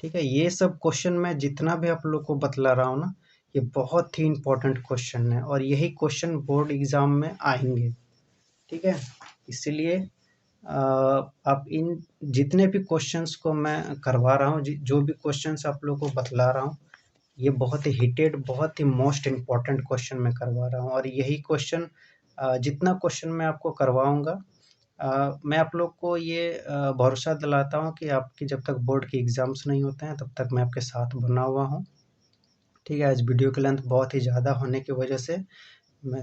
ठीक है। ये सब क्वेश्चन मैं जितना भी आप लोग को बतला रहा हूँ ना, ये बहुत ही इम्पोर्टेंट क्वेश्चन है, और यही क्वेश्चन बोर्ड एग्ज़ाम में आएंगे, ठीक है। इसीलिए आप इन जितने भी क्वेश्चंस को मैं करवा रहा हूँ, जो भी क्वेश्चंस आप लोग को बतला रहा हूँ, ये बहुत ही हिटेड, बहुत ही मोस्ट इम्पोर्टेंट क्वेश्चन मैं करवा रहा हूँ और यही क्वेश्चन जितना क्वेश्चन मैं आपको करवाऊँगा, मैं आप लोग को ये भरोसा दिलाता हूँ कि आपकी जब तक बोर्ड के एग्ज़ाम्स नहीं होते हैं, तब तक मैं आपके साथ बना हुआ हूँ। ठीक है, आज वीडियो की लेंथ बहुत ही ज़्यादा होने की वजह से मैं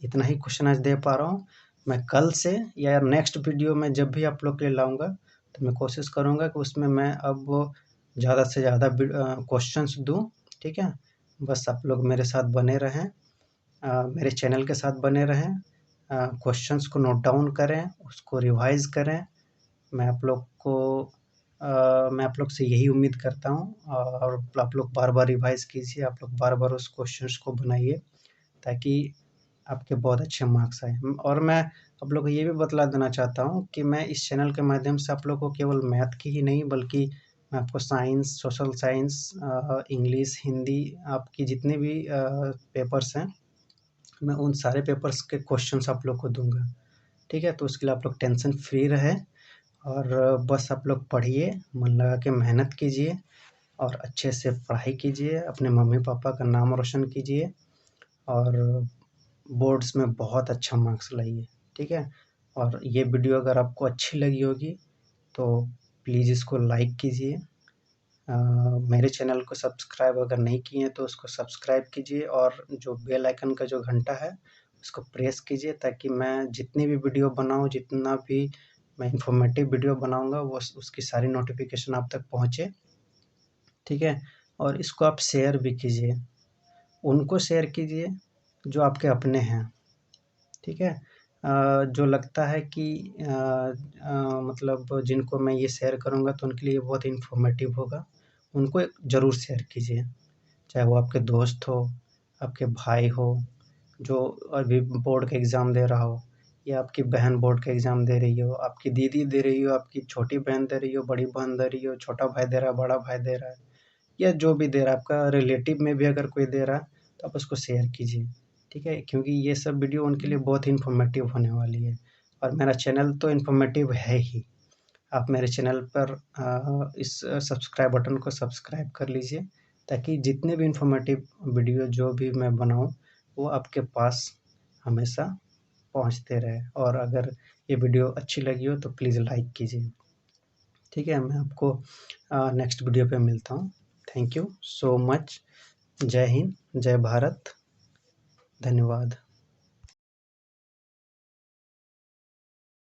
इतना ही क्वेश्चन आज दे पा रहा हूँ। मैं कल से या नेक्स्ट वीडियो में जब भी आप लोग के लिए लाऊँगा, तो मैं कोशिश करूँगा कि उसमें मैं अब ज़्यादा से ज़्यादा क्वेश्चंस दूँ, ठीक है? बस आप लोग मेरे साथ बने रहें, मेरे चैनल के साथ बने रहें, क्वेश्चंस को नोट डाउन करें, उसको रिवाइज़ करें। मैं आप लोग को मैं आप लोग से यही उम्मीद करता हूँ और आप लोग बार-बार रिवाइज़ कीजिए, आप लोग बार-बार उस क्वेश्चंस को बनाइए, ताकि आपके बहुत अच्छे मार्क्स आएँ। और मैं आप लोग को ये भी बतला देना चाहता हूँ कि मैं इस चैनल के माध्यम से आप लोग को केवल मैथ की ही नहीं, बल्कि मैं आपको science, social science, English, Hindi, आपकी जितने भी पेपर्स हैं, मैं उन सारे पेपर्स के क्वेश्चंस आप लोग को दूँगा। ठीक है? तो उसके लिए आप लोग टेंशन फ्री रहें और बस आप लोग पढ़िए, मन लगा के मेहनत कीजिए और अच्छे से पढ़ाई कीजिए, अपने मम्मी-पापा का नाम रोशन कीजिए और बोर्ड्स में बहुत अच्छा मार्क्स लाइए, ठीक है? और ये वीडियो अगर आपको अच्छी लगी होगी, तो प्लीज़ इसको लाइक कीजिए। मेरे चैनल को सब्सक्राइब अगर नहीं किए हैं, तो उसको सब्सक्राइब कीजिए और जो बेल आइकन का जो घंटा है, उसको प्रेस कीजिए ताकि मैं जितनी भी वीडियो बनाऊँ, जितना भी मैं इन्फॉर्मेटिव वीडियो बनाऊँगा, वो उसकी सारी नोटिफ़िकेशन आप तक पहुँचे, ठीक है? और इसको आप शेयर भी कीजिए, उनको शेयर कीजिए जो आपके अपने हैं, ठीक है? जो लगता है कि मतलब जिनको मैं ये शेयर करूँगा तो उनके लिए बहुत इन्फॉर्मेटिव होगा, उनको ज़रूर शेयर कीजिए। चाहे वो आपके दोस्त हो, आपके भाई हो, जो अभी बोर्ड का एग्ज़ाम दे रहा हो या आपकी बहन बोर्ड का एग्ज़ाम दे रही हो, आपकी दीदी दे रही हो, आपकी छोटी बहन दे रही हो, बड़ी बहन दे रही हो, छोटा भाई दे रहा है, बड़ा भाई दे रहा है या जो भी दे रहा है, आपका रिलेटिव में भी अगर कोई दे रहा है, तो आप उसको शेयर कीजिए, ठीक है? क्योंकि ये सब वीडियो उनके लिए बहुत ही इन्फॉर्मेटिव होने वाली है और मेरा चैनल तो इन्फॉर्मेटिव है ही। आप मेरे चैनल पर इस सब्सक्राइब बटन को सब्सक्राइब कर लीजिए, ताकि जितने भी इन्फॉर्मेटिव वीडियो जो भी मैं बनाऊँ, वो आपके पास हमेशा पहुँचते रहे और अगर ये वीडियो अच्छी लगी हो, तो प्लीज़ लाइक कीजिए। ठीक है? मैं आपको नेक्स्ट वीडियो पे मिलता हूँ। Thank you so much. जय हिंद, जय भारत, धन्यवाद।